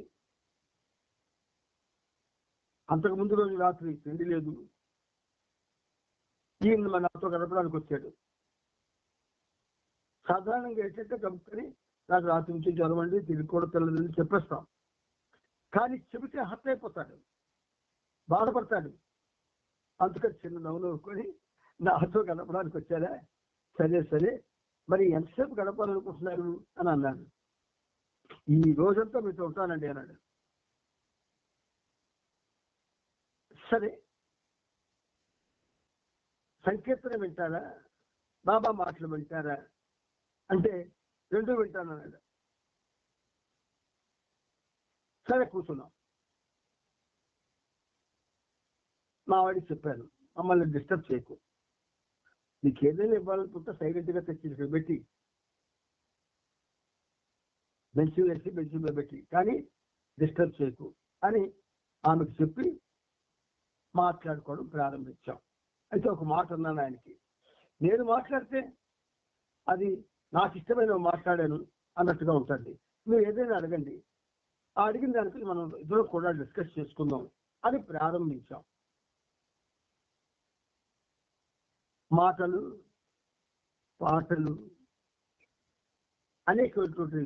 అంతకు ముందు రోజు రాత్రి తిండి లేదు. ఈయన నాతో గడపడానికి వచ్చాడు. సాధారణంగా ఏంటంటే గడుపుకొని నాకు రాత్రి నుంచి జ్వరం అండి, తిరిగి కూడా తెల్లదని చెప్పేస్తాం. కానీ చెబితే హర్ట్ అయిపోతాడు, బాధపడతాడు. అందుకని చిన్న నవ్వు నవ్వుకొని నాతో గడపడానికి వచ్చారా, సరే సరే మరి ఎంతసేపు గడపాలనుకుంటున్నారు అని అన్నాడు. ఈ రోజంతా మీతో ఉంటానండి అన్నాడు. సరే సంకీర్తన వింటారా, బాబా మాటలు వింటారా అంటే రెండూ వింటాను అన్నాడు. సరే కూర్చున్నాం. మా వాడికి చెప్పాను, మమ్మల్ని డిస్టర్బ్ చేయకు, నీకు ఏదైనా ఇవ్వాలనుకుంటే సైలెంట్గా తెచ్చి ఇక్కడ పెట్టి బెంచ్ వేసి బెంచ్ మీద పెట్టి, కానీ డిస్టర్బ్ చేయకు అని ఆమెకు చెప్పి మాట్లాడుకోవడం ప్రారంభించాం. అయితే ఒక మాట అన్నాను ఆయనకి, నేను మాట్లాడితే అది నాకు ఇష్టమైన మాట్లాడాను అన్నట్టుగా ఉంటుంది. మీరు ఏదైనా అడగండి, ఆ అడిగిన దానికి మనం ఇద్దరు కూడా డిస్కస్ చేసుకుందాం అని ప్రారంభించాం. మాటలు, పాటలు, అనేకటువంటి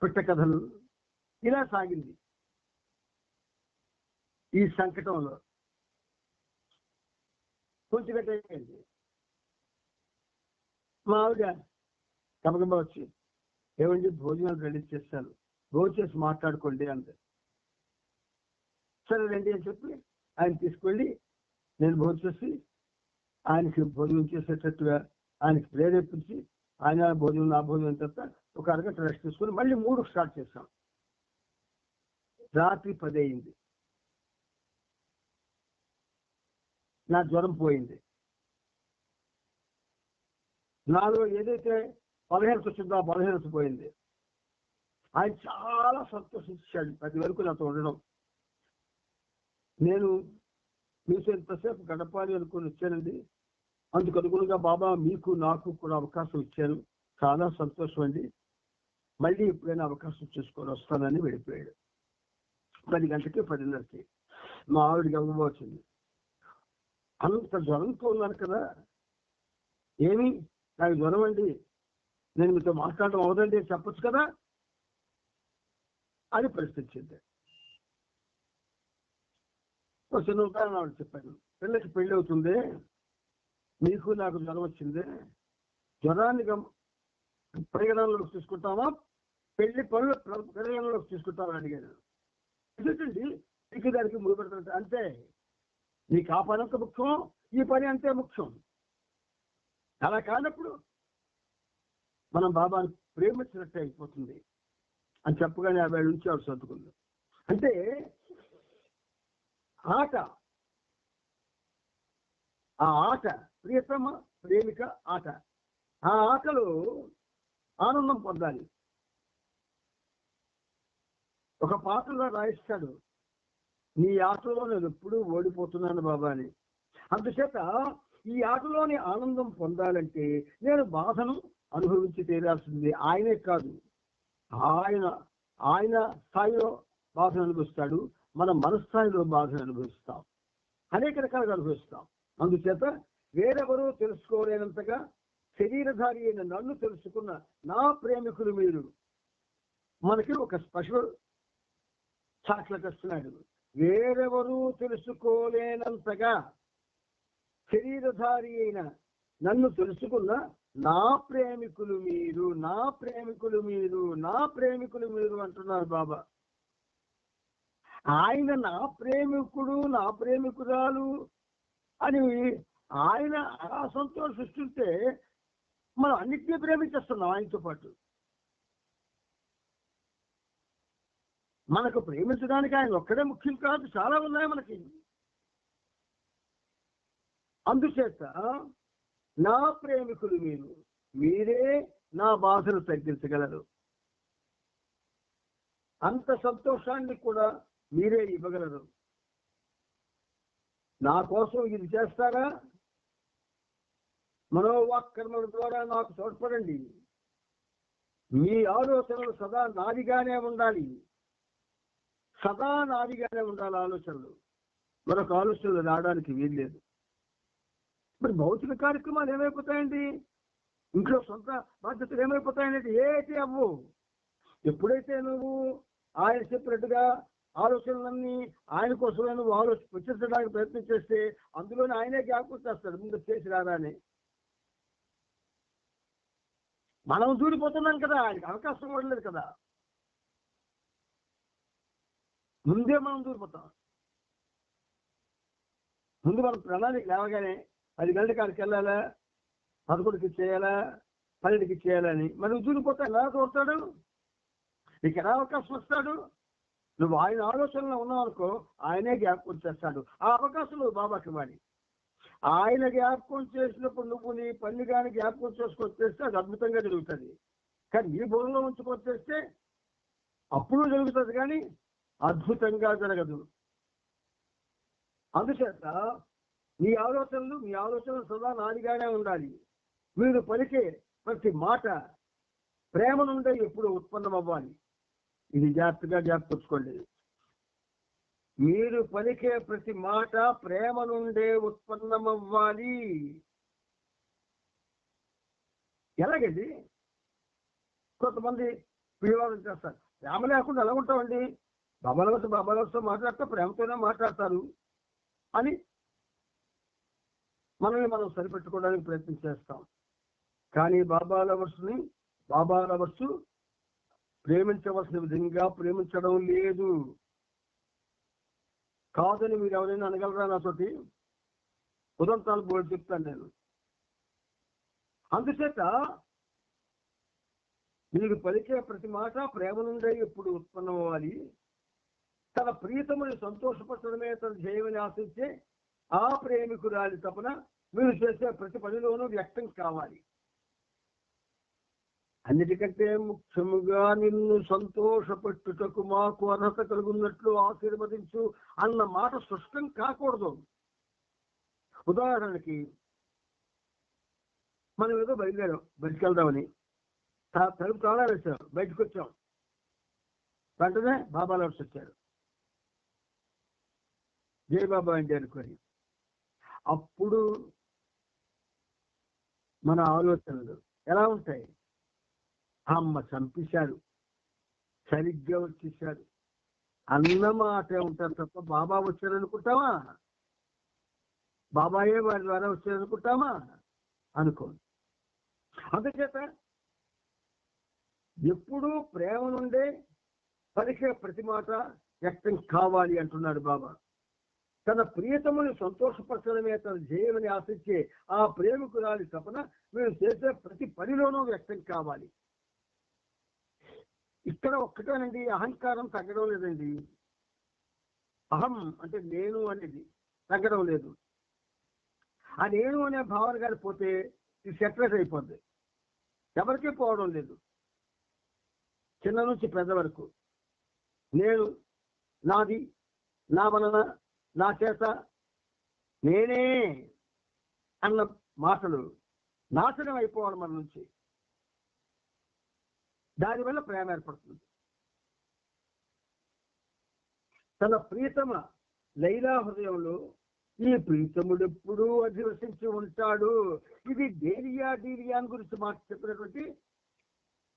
పుట్ట కథలు ఇలా సాగింది. ఈ సంకటంలో కొంచెం గట్టయింది. మా ఆవిడ గబగబా వచ్చి, ఏమండి భోజనాలు రెడీ చేస్తాను, భోజనం చేసి మాట్లాడుకోండి అంతే. సరే రండి అని చెప్పి ఆయన తీసుకెళ్ళి నేను భోజనం చేసి ఆయనకి భోజనం చేసేటట్టుగా ఆయనకి ప్రేరేపించి ఆయన భోజనం నా భోజనం తర్వాత ఒక అరగంట రెస్ట్ తీసుకుని మళ్ళీ 3 స్టార్ట్ చేస్తాం. రాత్రి 10 అయింది. నా జ్వరం పోయింది. నాలో ఏదైతే 15 వచ్చిందో ఆ 15 పోయింది. ఆయన చాలా సంతోషించాడు 10 వరకు నాతో ఉండడం. నేను మీతో ఎంతసేపు గడపాలి అనుకుని వచ్చానండి, అందుకు అనుగుణంగా బాబా మీకు నాకు కూడా అవకాశం ఇచ్చారు, చాలా సంతోషం అండి, మళ్ళీ ఎప్పుడైనా అవకాశం చేసుకొని వస్తానని వెళ్ళిపోయాడు. 10 గంటకి 10:30కి మా ఆవిడకి అవ్వబోతుంది. అంత జ్వరంతో ఉన్నాను కదా, ఏమి నాకు జ్వరం అండి, నేను మీతో మాట్లాడడం అవదండి చెప్పొచ్చు కదా అని ప్రశ్నించింది. ఒక చిన్న ఉదాహరణ ఆవిడ చెప్పాను. పిల్లకి పెళ్ళి అవుతుంది, మీకు నాకు జ్వరం వచ్చింది, జ్వరాన్ని పరిగణనలోకి తీసుకుంటామా, పెళ్లి పనులు పరిగణనలోకి తీసుకుంటామని అడిగాను. ఎందుకండి నీకు దానికి ముడిపెడుతుంటే, అంతే, నీకు ఆ పని అంత ముఖ్యం, ఈ పని అంతే ముఖ్యం. అలా కానప్పుడు మనం బాబాని ప్రేమించినట్టే అయిపోతుంది అని చెప్పగానే 50 నుంచి ఆవిడ సర్దుకుంది. అంటే ఆట, ఆ ఆట ప్రియతమ ప్రేమిక ఆట, ఆ ఆటలో ఆనందం పొందాలి. ఒక పాటలో రాయిస్తాడు, నీ ఆటలో నేను ఎప్పుడూ ఓడిపోతున్నాను బాబా అని. అందుచేత ఈ ఆటలోని ఆనందం పొందాలంటే నేను బాధను అనుభవించి తీరాల్సింది. ఆయనే కాదు, ఆయన స్థాయిలో బాధను అనుభవిస్తాడు, మనం మన స్థాయిలో బాధను అనుభవిస్తాం, అనేక రకాలుగా అనుభవిస్తాం. అందుచేత వేరెవరూ తెలుసుకోలేనంతగా శరీరధారి అయిన నన్ను తెలుసుకున్న నా ప్రేమికులు మీరు. మనకి ఒక స్పెషల్ చాట్లకు వస్తున్నాడు. వేరెవరూ తెలుసుకోలేనంతగా శరీరధారి అయిన నన్ను తెలుసుకున్న నా ప్రేమికులు మీరు, నా ప్రేమికులు మీరు, నా ప్రేమికులు మీరు అంటున్నారు బాబా. ఆయన నా ప్రేమికుడు, నా ప్రేమికురాలు అని ఆయన ఆ సంతోషిస్తుంటే మనం అన్నిటినీ ప్రేమించేస్తున్నాం ఆయనతో పాటు. మనకు ప్రేమించడానికి ఆయన ఒక్కడే ముఖ్యం కాదు, చాలా ఉన్నాయి మనకి. అందుచేత నా ప్రేమికులు మీరు, మీరే నా బాధను తగ్గించగలరు, అంత సంతోషాన్ని కూడా మీరే ఇవ్వగలరు. నా కోసం ఇది చేస్తారా? మనోవాక్కర్మల ద్వారా నాకు తోడ్పడండి. మీ ఆలోచనలు సదా నాదిగానే ఉండాలి, సదా నాదిగానే ఉండాలి ఆలోచనలు. మరొక ఆలోచనలు రావడానికి వీల్లేదు. మరి భౌతిక కార్యక్రమాలు ఏమైపోతాయండి? ఇంట్లో సొంత బాధ్యతలు ఏమైపోతాయంటే ఏటి అవ్వు. ఎప్పుడైతే నువ్వు ఆయన చెప్పినట్టుగా ఆలోచనలన్నీ ఆయన కోసమే నువ్వు వచ్చేసడానికి ప్రయత్నం చేస్తే అందులోనే ఆయనే జ్ఞాపకం చేస్తాడు, ముందు చేసి రాగానే. మనం దూరిపోతున్నాం కదా, ఆయనకి అవకాశం ఇవ్వలేదు కదా, ముందే మనం దూరిపోతాం. ముందు మనం ప్రణాళిక లేవగానే 10 గంటలకు అక్కడికి వెళ్ళాలా, 11కి చేయాలా, 12కి చేయాలని మనం దూరిపోతా ఎలా చూస్తాడు? నీకు ఎలా అవకాశం వస్తాడు? నువ్వు ఆయన ఆలోచనలో ఉన్నావు అనుకో, ఆయనే జ్ఞాపకం చేస్తాడు. ఆ అవకాశం నువ్వు బాబాకి ఇవ్వాలి. ఆయన జ్ఞాపకం చేసినప్పుడు నువ్వు నీ పని కానీ జ్ఞాపకం చేసుకొచ్చేస్తే అది అద్భుతంగా జరుగుతుంది. కానీ నీ బోధనలో ఉంచుకొచ్చేస్తే అప్పుడు జరుగుతుంది, కానీ అద్భుతంగా జరగదు. అందుచేత మీ ఆలోచనలు సదా నాదిగానే ఉండాలి. మీరు పలికే ప్రతి మాట ప్రేమ నుండే ఎప్పుడు ఉత్పన్నం అవ్వాలి. ఇది జాగ్రత్తగా జ్ఞాపకొచ్చుకోండి. మీరు పలికే ప్రతి మాట ప్రేమ నుండే ఉత్పన్నం అవ్వాలి. ఎలాగండి? కొంతమంది పిల్లవాళ్ళు చేస్తారు, ప్రేమ లేకుండా ఎలా ఉంటామండి, బాబాలతో మాట్లాడతా ప్రేమతోనే మాట్లాడతారు అని మనల్ని మనం సరిపెట్టుకోవడానికి ప్రయత్నం చేస్తాం. కానీ బాబా లవర్స్ ప్రేమించవలసిన విధంగా ప్రేమించడం లేదు. కాదని మీరు ఎవరైనా అనగలరా నాతోటి? ఉదంతాలు బోర్డు చెప్తాను నేను. అందుచేత మీరు పలికే ప్రతి మాట ప్రేమ నుండే ఎప్పుడు ఉత్పన్నం అవ్వాలి. తన ప్రియతముని సంతోషపరచడమే తన ధ్యేయమని ఆశించే ఆ ప్రేమికురాలి తపన మీరు చేసే ప్రతి పనిలోనూ వ్యక్తం కావాలి. అన్నిటికంటే ముఖ్యముగా నిన్ను సంతోషపెట్టుటకు మాకు అర్హత కలుగున్నట్లు ఆశీర్వదించు అన్న మాట స్పష్టం కాకూడదు. ఉదాహరణకి మనం ఏదో బయలుదేరాం, బయటికి వెళ్దామని తలుపు తాళాలు వేసాం, బయటకు వచ్చాం, వెంటనే బాబా లాడ్స్ వచ్చారు, జై బాబా అండి అనుకొని. అప్పుడు మన ఆలోచనలు ఎలా ఉంటాయి? అమ్మ చంపేశారు, సరిగ్గా వచ్చేసారు అన్న మాటే ఉంటారు తప్ప బాబా వచ్చారనుకుంటామా? బాబాయే వారి ద్వారా వచ్చారనుకుంటామా? అనుకోండి. అందుచేత ఎప్పుడూ ప్రేమ నుండే పలికే ప్రతి మాట వ్యక్తం కావాలి అంటున్నాడు బాబా. తన ప్రియతముని సంతోషపరచడమే తన జయమని ఆశించే ఆ ప్రేమికురాలి తపన మీరు చేసే ప్రతి పనిలోనూ వ్యక్తం కావాలి. ఇక్కడ ఒక్కటేనండి, అహంకారం తగ్గడం లేదండి. అహం అంటే నేను అనేది తగ్గడం లేదు. ఆ నేను అనే భావన కానీ పోతే ఇది సెటరేట్ అయిపోద్ది. ఎవరికీ పోవడం లేదు. చిన్న నుంచి పెద్ద వరకు నేను, నాది, నా వలన, నా చేత, నేనే అన్న మాటలు నాశనం అయిపోవాలి మన నుంచి. దానివల్ల ప్రేమ ఏర్పడుతుంది. తన ప్రీతమ లైలా హృదయంలో ఈ ప్రీతముడు ఎప్పుడూ అధివసించి ఉంటాడు. ఇది డేరియా డీలియాన్ గురించి మాట చెప్పినటువంటి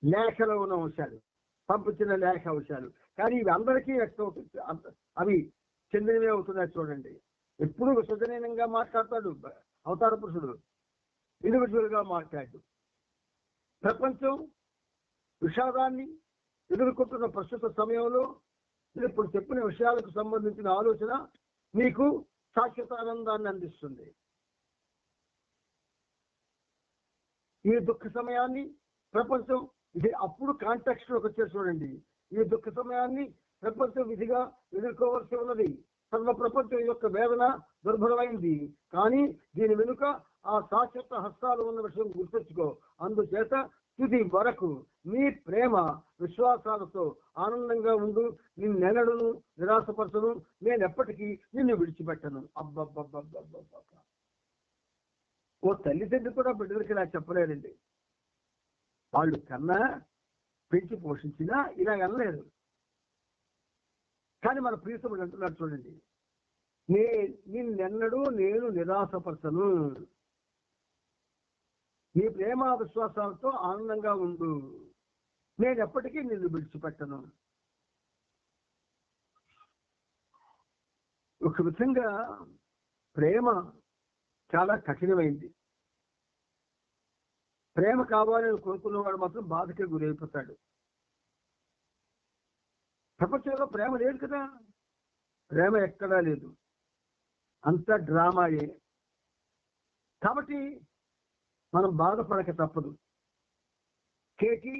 లేఖలో ఉన్న అంశాలు, పంపించిన లేఖ అంశాలు. కానీ ఇవి అందరికీ వ్యక్తం అవుతుంది, అవి చెందినవే అవుతున్నాయి. చూడండి, ఎప్పుడు విశ్వజనీయంగా మాట్లాడతాడు అవతార పురుషుడు, ఇండివిజువల్ గా మాట్లాడు. ప్రపంచం విషాదాన్ని ఎదుర్కొంటున్న ప్రస్తుత సమయంలో ఇప్పుడు చెప్పిన విషయాలకు సంబంధించిన ఆలోచన మీకు శాశ్వతానందాన్ని అందిస్తుంది. ఈ దుఃఖ సమయాన్ని ప్రపంచం ఇది అప్పుడు కాంటెక్స్ట్ లోకి వచ్చే చూడండి. ఈ దుఃఖ సమయాన్ని ప్రపంచం విధిగా ఎదుర్కోవాల్సి ఉన్నది. సర్వ ప్రపంచం యొక్క వేదన దుర్భరమైంది. కానీ దీని వెనుక ఆ శాశ్వత హస్తాలు ఉన్న విషయం గుర్తుంచుకో. అందుచేత తుది వరకు నీ ప్రేమ విశ్వాసాలతో ఆనందంగా ఉండు. నిన్నెనడును నిరాశపరచను, నేనెప్పటికీ నిన్ను విడిచిపెట్టను. అబ్బబ్బబ్బబ్బబ్బబ్బ, ఓ తల్లిదండ్రులు కూడా బిడ్డలకి ఇలా చెప్పలేదండి. వాళ్ళు కన్నా పెంచి పోషించినా ఇలా అనలేదు. కానీ మన ప్రియతముడు అంటున్నాడు చూడండి, నిన్నెన్నడూ నేను నిరాశపరచను, నీ ప్రేమ విశ్వాసాలతో ఆనందంగా ఉండు, నేను ఎప్పటికీ నిన్ను విడిచిపెట్టను. ఒక విధంగా ప్రేమ చాలా కఠినమైంది. ప్రేమ కావాలని కోరుకున్నవాడు మాత్రం బాధకే గురైపోతాడు. ప్రపంచంలో ప్రేమ లేదు కదా, ప్రేమ ఎక్కడా లేదు, అంత డ్రామాయే. కాబట్టి మనం బాధపడక తప్పదు. కేకి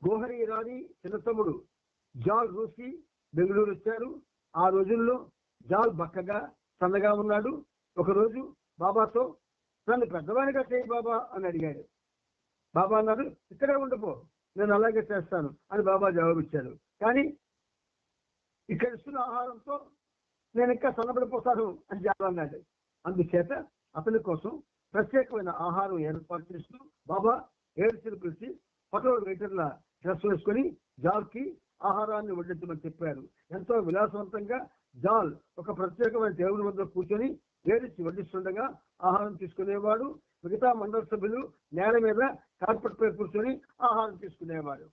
గోహరి రాణి చిన్న తమ్ముడు జాల్ రూసి బెంగళూరు వచ్చారు. ఆ రోజుల్లో జాల్ బక్కగా సన్నగా ఉన్నాడు. ఒకరోజు బాబాతో నన్ను పెద్దవాడిగా చేయి బాబా అని అడిగాడు. బాబా అన్నాడు, ఇక్కడే ఉండిపో, నేను అలాగే చేస్తాను అని బాబా జవాబు ఇచ్చాడు. కానీ ఇక్కడ ఇస్తున్న ఆహారంతో నేను ఇంకా సన్నబడిపోతాను అని జాల్ అన్నాడు. అందుచేత అతని కోసం ప్రత్యేకమైన ఆహారం ఏర్పాటు చేస్తూ బాబా ఏడుచులు పిలిచి హోటల్ వెయిటర్ల డ్రెస్ వేసుకొని జాల్కి ఆహారాన్ని వడ్డించమని చెప్పారు. ఎంతో విలాసవంతంగా జాల్ ఒక ప్రత్యేకమైన టేబుల్ వద్ద కూర్చొని ఏడిచి వడ్డిస్తుండగా ఆహారం తీసుకునేవాడు. మిగతా మండల సభ్యులు నేల మీద కార్పెట్ పై కూర్చొని ఆహారం తీసుకునేవాడు.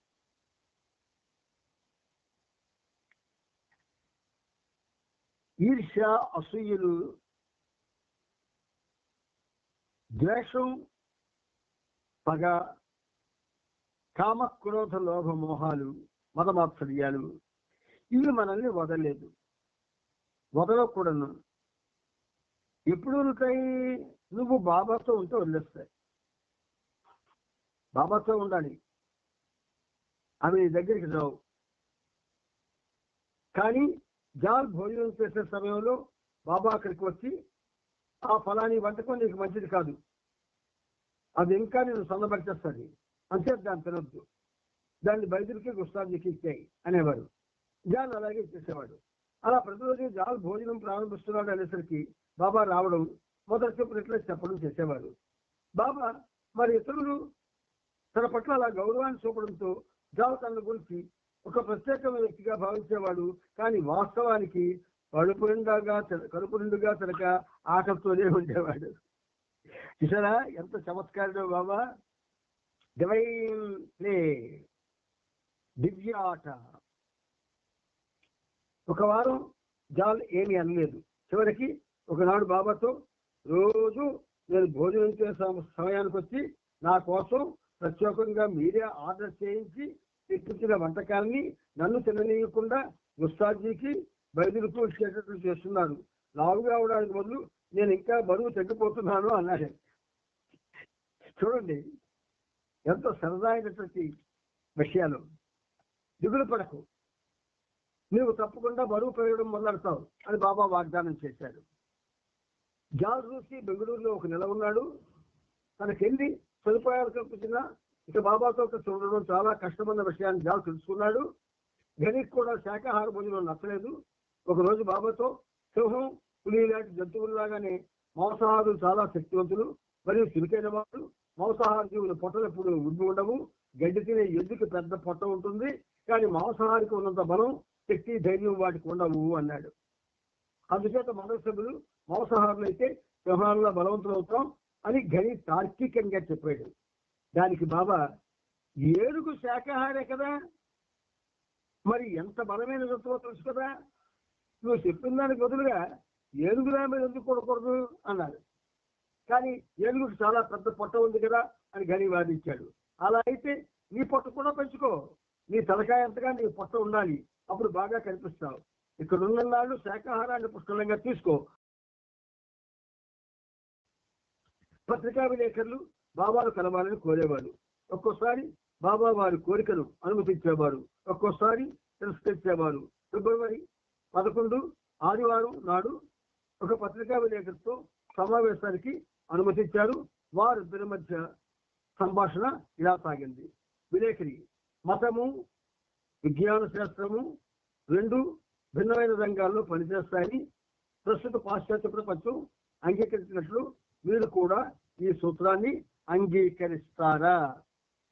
ఈర్ష్య, అసూయలు, ద్వేషం, పగ, కామ, క్రోధ, లోభ, మోహాలు, మదమాత్సర్యాలు ఇవి మనల్ని వదలలేదు, వదలకూడను. ఎప్పుడు ఉంటాయి? నువ్వు బాబాతో ఉంటే వదిలేస్తాయి. బాబాతో ఉండాలి, అవి నీ దగ్గరికి రావు. కానీ జాల్ భోజనం చేసే సమయంలో బాబా అక్కడికి వచ్చి ఆ ఫలాని వంటకం నీకు మంచిది కాదు, అది ఇంకా నేను సన్నబరిచేస్తుంది, అంతే దాన్ని తినొద్దు, దాన్ని బయలుకి గుస్తాంజీకి ఇచ్చాయి అనేవారు. జాన్ అలాగే చేసేవాడు. అలా ప్రతిరోజు జాన్ భోజనం ప్రారంభిస్తున్నాడు అనేసరికి బాబా రావడం, మొదటి చెప్పినట్లే చెప్పడం చేసేవారు. బాబా మరి ఇతరులు తన పట్ల అలా గౌరవాన్ని చూపడంతో జాన్ తన గురించి ఒక ప్రత్యేకమైన వ్యక్తిగా భావించేవాడు. కానీ వాస్తవానికి కడుపు నిండుగా తనక ఆటతోనే ఉండేవాడు. చూసారా ఎంత చమత్కారుడో బాబా. డివైన్ ప్లే, దివ్య ఆట. ఒక వారం జాన్ ఏమీ అనలేదు. చివరికి ఒకనాడు బాబాతో, రోజు నేను భోజనం చేసే సమయానికి వచ్చి నా కోసం ప్రత్యేకంగా మీరే ఆర్డర్ చేయించి తెప్పించిన వంటకాలని నన్ను తిననీయకుండా గుస్తాజీకి బయలుకు వచ్చేటట్లు చేస్తున్నారు. లావుగా అవడానికి బదులు నేను ఇంకా బరువు తగ్గిపోతున్నాను అన్నాడు. చూడండి ఎంతో సరదా అయినటువంటి విషయాలు. దిగులు పడకు, నీవు తప్పకుండా బరువు పెరగడం మొదలెడతావు అని బాబా వాగ్దానం చేశాడు. జాన్ రూసి బెంగళూరులో ఒక నెల ఉన్నాడు. తనకెన్ని సదుపాయాలు కల్పించినా ఇక బాబాతో చూడడం చాలా కష్టమైన విషయాన్ని జాన్ తెలుసుకున్నాడు. గనికి కూడా శాకాహార భోజనం నచ్చలేదు. ఒకరోజు బాబాతో, సింహం, పులి లాంటి జంతువుల్లాగానే మాంసాహారులు చాలా శక్తివంతులు మరియు చురుకైన వారు. మాంసాహార జీవుల పొట్టలు ఎప్పుడు ఉబ్బి ఉండవు. గడ్డి తినే ఎద్దుకి పెద్ద పొట్ట ఉంటుంది, కానీ మాంసాహారికి ఉన్నంత బలం, శక్తి, ధైర్యం వాటికి ఉండవు అన్నాడు. అందుచేత మన సభ్యులు మాంసాహారులు అయితే సింహాలలో బలవంతులు అవుతాం అని గని తార్కికంగా చెప్పాడు. దానికి బాబా, ఏనుగు శాకాహారే కదా, మరి ఎంత బలమైన జంతువు తెలుసు కదా, నువ్వు చెప్పిన దానికి బదులుగా ఏనుగులా మీద ఎందుకు కొడకూడదు అన్నాడు. కానీ ఏనుగుకి చాలా పెద్ద పొట్ట ఉంది కదా అని గని వాదించాడు. అలా అయితే నీ పొట్ట కూడా పెంచుకో, నీ తలకాయ ఎంతగా నీ పొట్ట ఉండాలి, అప్పుడు బాగా కనిపిస్తావు. ఇక్కడ ఉన్న నాళ్ళు శాకాహారాన్ని పుష్కలంగా తీసుకో. పత్రికా విలేకరులు బాబాను కలవాలని కోరేవారు. ఒక్కోసారి బాబా వారి కోరికను అనుమతించేవారు, ఒక్కోసారి తిరస్కరించేవారు. ఫిబ్రవరి 11 ఆదివారం నాడు ఒక పత్రికా విలేకరుతో సమావేశానికి అనుమతించారు. వారిద్దరి మధ్య సంభాషణ ఇలా సాగింది. విలేకరి, మతము, విజ్ఞాన శాస్త్రము రెండు భిన్నమైన రంగాల్లో పనిచేస్తాయని ప్రస్తుత పాశ్చాత్య ప్రపంచం అంగీకరించినట్లు మీరు కూడా ఈ సూత్రాన్ని అంగీకరిస్తారా?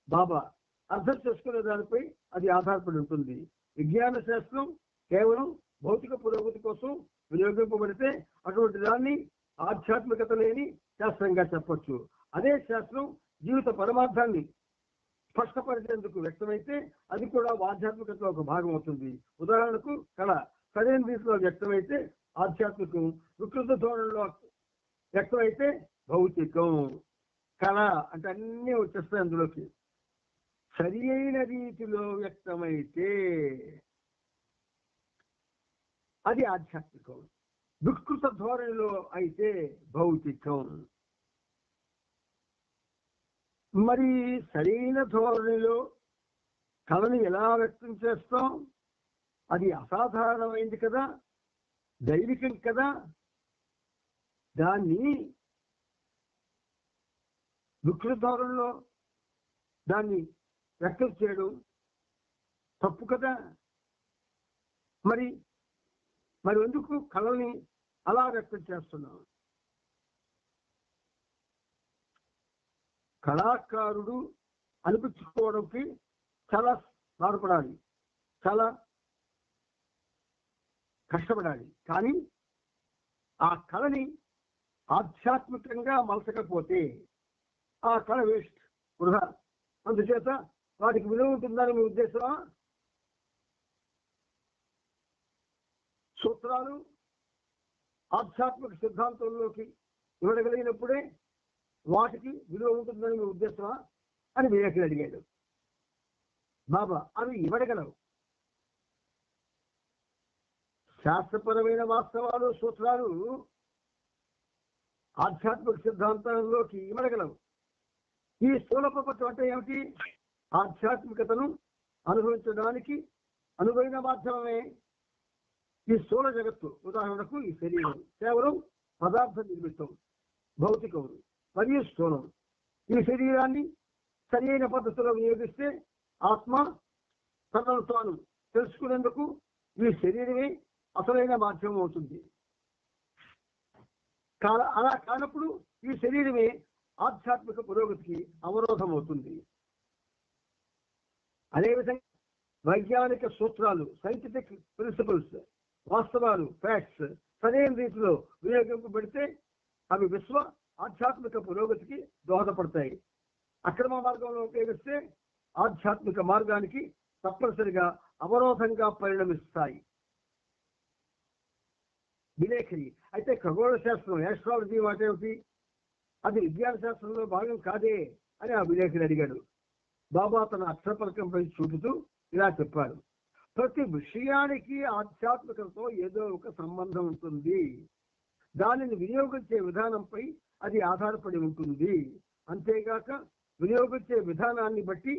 బాబా, అర్థం చేసుకునే దానిపై అది ఆధారపడి ఉంటుంది. విజ్ఞాన శాస్త్రం కేవలం భౌతిక పురోగతి కోసం వినియోగింపబడితే అటువంటి దాన్ని ఆధ్యాత్మికత లేని శాస్త్రంగా చెప్పొచ్చు. అదే శాస్త్రం జీవిత పరమార్థాన్ని స్పష్టపరిచేందుకు వ్యక్తమైతే అది కూడా ఆధ్యాత్మికతలో ఒక భాగం అవుతుంది. ఉదాహరణకు కళ సరైన రీతిలో వ్యక్తమైతే ఆధ్యాత్మికం, వికృత ధోరణిలో వ్యక్తమైతే భౌతికం. కళ అంటే అన్నీ వచ్చేస్తాయి అందులోకి. సరి అయిన రీతిలో వ్యక్తమైతే అది ఆధ్యాత్మికం, వికృత ధోరణిలో అయితే భౌతికం. మరి సరైన ధోరణిలో కళని ఎలా వ్యక్తం చేస్తాం? అది అసాధారణమైంది కదా, దైవికం కదా. దాన్ని వికృత ధోరణిలో దాన్ని వ్యక్తం చేయడం తప్పు కదా. మరి ఎందుకు కళని అలా వ్యక్తం చేస్తున్నాం? కళాకారుడు అనిపించుకోవడానికి చాలా బాధపడాలి, చాలా కష్టపడాలి. కానీ ఆ కళని ఆధ్యాత్మికంగా మలచకపోతే ఆ కళ వేస్ట్, వృధా. అందుచేత వాటికి విలువ ఉంటుందని మీ ఉద్దేశమా? సూత్రాలు ఆధ్యాత్మిక సిద్ధాంతంలోకి ఇవ్వగలిగినప్పుడే వాటికి విలువ ఉంటుందని మీ ఉద్దేశమా అని వివేకుడు అడిగాడు. బాబా, అవి ఇవ్వగలవు. శాస్త్రపరమైన వాస్తవాలు, సూత్రాలు ఆధ్యాత్మిక సిద్ధాంతంలోకి ఇవ్వగలవు. ఈ స్థూల ప్రపంచం అంటే ఏమిటి? ఆధ్యాత్మికతను అనుభవించడానికి అనువైన మాధ్యమమే ఈ స్థూల జగత్తు. ఉదాహరణకు ఈ శరీరం కేవలం పదార్థ నిర్మితం, భౌతికం మరియు స్థూలం. ఈ శరీరాన్ని సరైన పద్ధతిలో వినియోగిస్తే ఆత్మ తనను తాను తెలుసుకునేందుకు ఈ శరీరమే అసలైన మాధ్యమం అవుతుంది. అలా కానప్పుడు ఈ శరీరమే ఆధ్యాత్మిక పురోగతికి అవరోధం అవుతుంది. అదేవిధంగా వైజ్ఞానిక సూత్రాలు, సైంటిఫిక్ ప్రిన్సిపల్స్, వాస్తవాలు, ఫ్యాక్ట్స్ సరైన రీతిలో వినియోగింపబడితే అవి విశ్వ ఆధ్యాత్మిక పురోగతికి దోహదపడతాయి. అక్రమ మార్గంలో ఉపయోగిస్తే ఆధ్యాత్మిక మార్గానికి తప్పనిసరిగా అవరోధంగా పరిణమిస్తాయి. విలేఖరి అయితే ఖగోళ శాస్త్రం, ఆస్ట్రాలజీ మాట ఏమిటి? అది విజ్ఞాన శాస్త్రంలో భాగం కాదే అని ఆ విలేఖరి అడిగాడు. బాబా తన అక్షరపలకంపై చూపుతూ ఇలా చెప్పారు, ప్రతి విషయానికి ఆధ్యాత్మికతతో ఏదో ఒక సంబంధం ఉంటుంది. దానిని వినియోగించే విధానంపై అది ఆధారపడి ఉంటుంది. అంతేగాక వినియోగించే విధానాన్ని బట్టి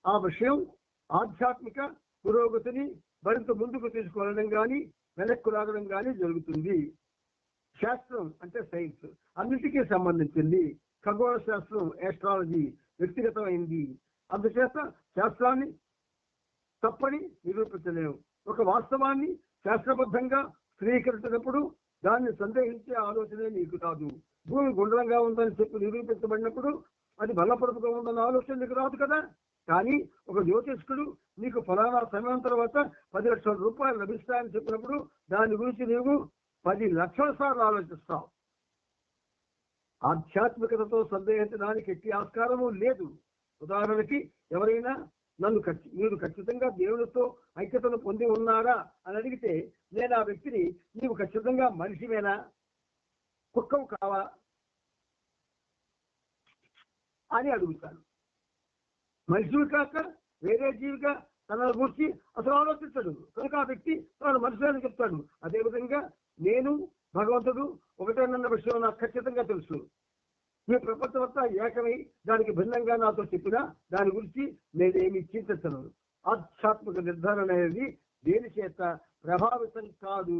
ఆ విషయం ఆధ్యాత్మిక పురోగతిని మరింత ముందుకు తీసుకువెళ్ళడం కానీ వెనక్కు రాగడం కానీ జరుగుతుంది. శాస్త్రం అంటే సైన్స్ అన్నిటికీ సంబంధించింది. ఖగోళ శాస్త్రం, ఆస్ట్రాలజీ వ్యక్తిగతమైంది. అందుచేత శాస్త్రాన్ని తప్పని నిరూపించలేము. ఒక వాస్తవాన్ని శాస్త్రబద్ధంగా స్థిరీకరించినప్పుడు దాన్ని సందేహించే ఆలోచనే నీకు రాదు. భూమి గుండ్రంగా ఉందని చెప్పి నిరూపించబడినప్పుడు అది బలపరుపుగా ఉందన్న ఆలోచన నీకు రాదు కదా. కానీ ఒక జ్యోతిష్కుడు నీకు ఫలానా సమయం తర్వాత 10 లక్షల రూపాయలు లభిస్తాయని చెప్పినప్పుడు దాని గురించి నీవు 10 లక్షల సార్లు ఆలోచిస్తావు. ఆధ్యాత్మికతతో సందేహించడానికి ఎట్టి ఆస్కారము లేదు. ఉదాహరణకి ఎవరైనా మీరు ఖచ్చితంగా దేవునితో ఐక్యతను పొంది ఉన్నారా అని అడిగితే నేను ఆ వ్యక్తిని నీవు ఖచ్చితంగా మనిషివేనా, కుక్కవు కావా అని అడుగుతాను. మనిషివి కాక వేరే జీవిగా తన గురించి అసలు ఆలోచించడు కనుక ఆ వ్యక్తి తాను మనిషి అని చెప్తాడు. అదేవిధంగా నేను భగవంతుడు ఒకటేనన్న విషయం నాకు ఖచ్చితంగా తెలుసు. మీ ప్రపంచం అంతా ఏకమై దానికి భిన్నంగా నాతో చెప్పినా దాని గురించి నేనేమి చింతించను. ఆధ్యాత్మిక నిర్ధారణ అనేది దేని చేత ప్రభావితం కాదు.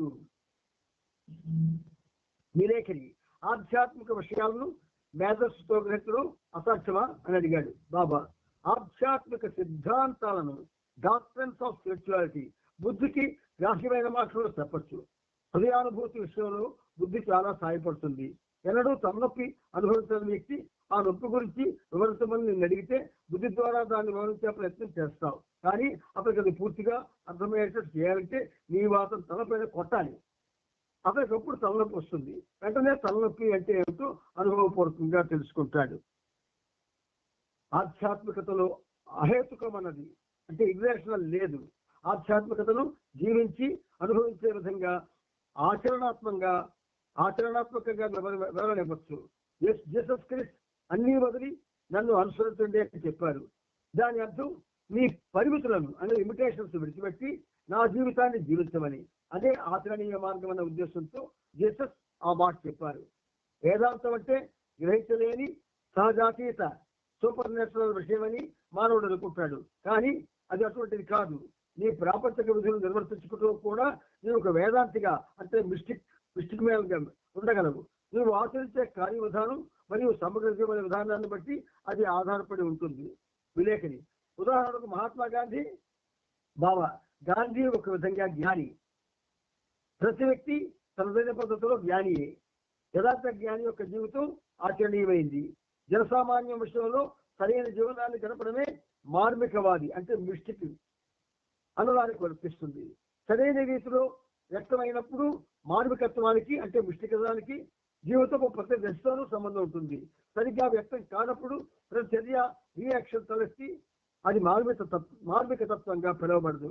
విలేఖరి ఆధ్యాత్మిక విషయాలను మేధస్సుతో గ్రహించడం అసాధ్యమా అని అడిగాడు బాబా. ఆధ్యాత్మిక సిద్ధాంతాలను, డాక్ట్రిన్స్ ఆఫ్ స్పిరిచువాలిటీ, బుద్ధికి గ్రాహ్యమైన మాటలు చెప్పచ్చు. హృదయానుభూతి విషయంలో బుద్ధి చాలా సాయపడుతుంది. ఎన్నడూ తలనొప్పి అనుభవించిన వ్యక్తి ఆ నొప్పి గురించి వివరించమని నేను అడిగితే బుద్ధి ద్వారా దాన్ని వివరించే ప్రయత్నం చేస్తావు. కానీ అతనికి అది పూర్తిగా అర్థమయ్యేటట్టు చేయాలంటే నీ వాతం తలపైన కొట్టాలి. అతనికి ఎప్పుడు తలనొప్పి వస్తుంది. వెంటనే తలనొప్పి అంటే ఏమిటో అనుభవపూర్వకంగా తెలుసుకుంటాడు. ఆధ్యాత్మికతలో అహేతుకం అన్నది అంటే ఇర్రేషనల్ లేదు. ఆధ్యాత్మికతను జీవించి అనుభవించే విధంగా ఆచరణాత్మకంగా వివరణివ్వచ్చు. జీసస్ క్రీస్తు అన్ని వదిలి నన్ను అనుసరించండి అని చెప్పారు. దాని అర్థం మీ పరిమితులను అంటే లిమిటేషన్స్ విడిచిపెట్టి నా జీవితాన్ని జీవించమని. అదే ఆచరణీయ మార్గం అన్న ఉద్దేశంతో జీసస్ ఆ మాట చెప్పారు. వేదాంతం అంటే గ్రహించలేని సహజాతీత సూపర్ నేచురల్ విషయమని మానవుడు అనుకుంటాడు. కానీ అది అటువంటిది కాదు. నీ ప్రాపంచిక విధులు నిర్వర్తించుకుంటూ కూడా నీవు ఒక వేదాంతిగా అంటే మిస్టిక్ మీద ఉండగలవు. నువ్వు ఆచరించే కార్య విధానం మరియు సమగ్ర జీవన విధానాన్ని బట్టి అది ఆధారపడి ఉంటుంది. విలేఖని ఉదాహరణకు మహాత్మా గాంధీ, బాబా. గాంధీ ఒక విధంగా జ్ఞాని. ప్రతి వ్యక్తి తనదైన పద్ధతిలో జ్ఞానియే. యథార్థ జ్ఞాని యొక్క జీవితం ఆచరణీయమైంది. జనసామాన్యం విషయంలో సరైన జీవనాన్ని గడపడమే మార్మికవాది అంటే మిస్టిక్ అనుదానికి వర్తిస్తుంది. సరైన రీతిలో వ్యక్తమైనప్పుడు మార్మికత్వానికి అంటే మిస్టికత్వానికి జీవితపు ప్రతి దశతోనూ సంబంధం ఉంటుంది. సరిగ్గా వ్యక్తం కానప్పుడు ప్రతి చర్య రియాక్షన్ తలెత్తి అది మార్మిక తత్వంగా పిలువబడదు.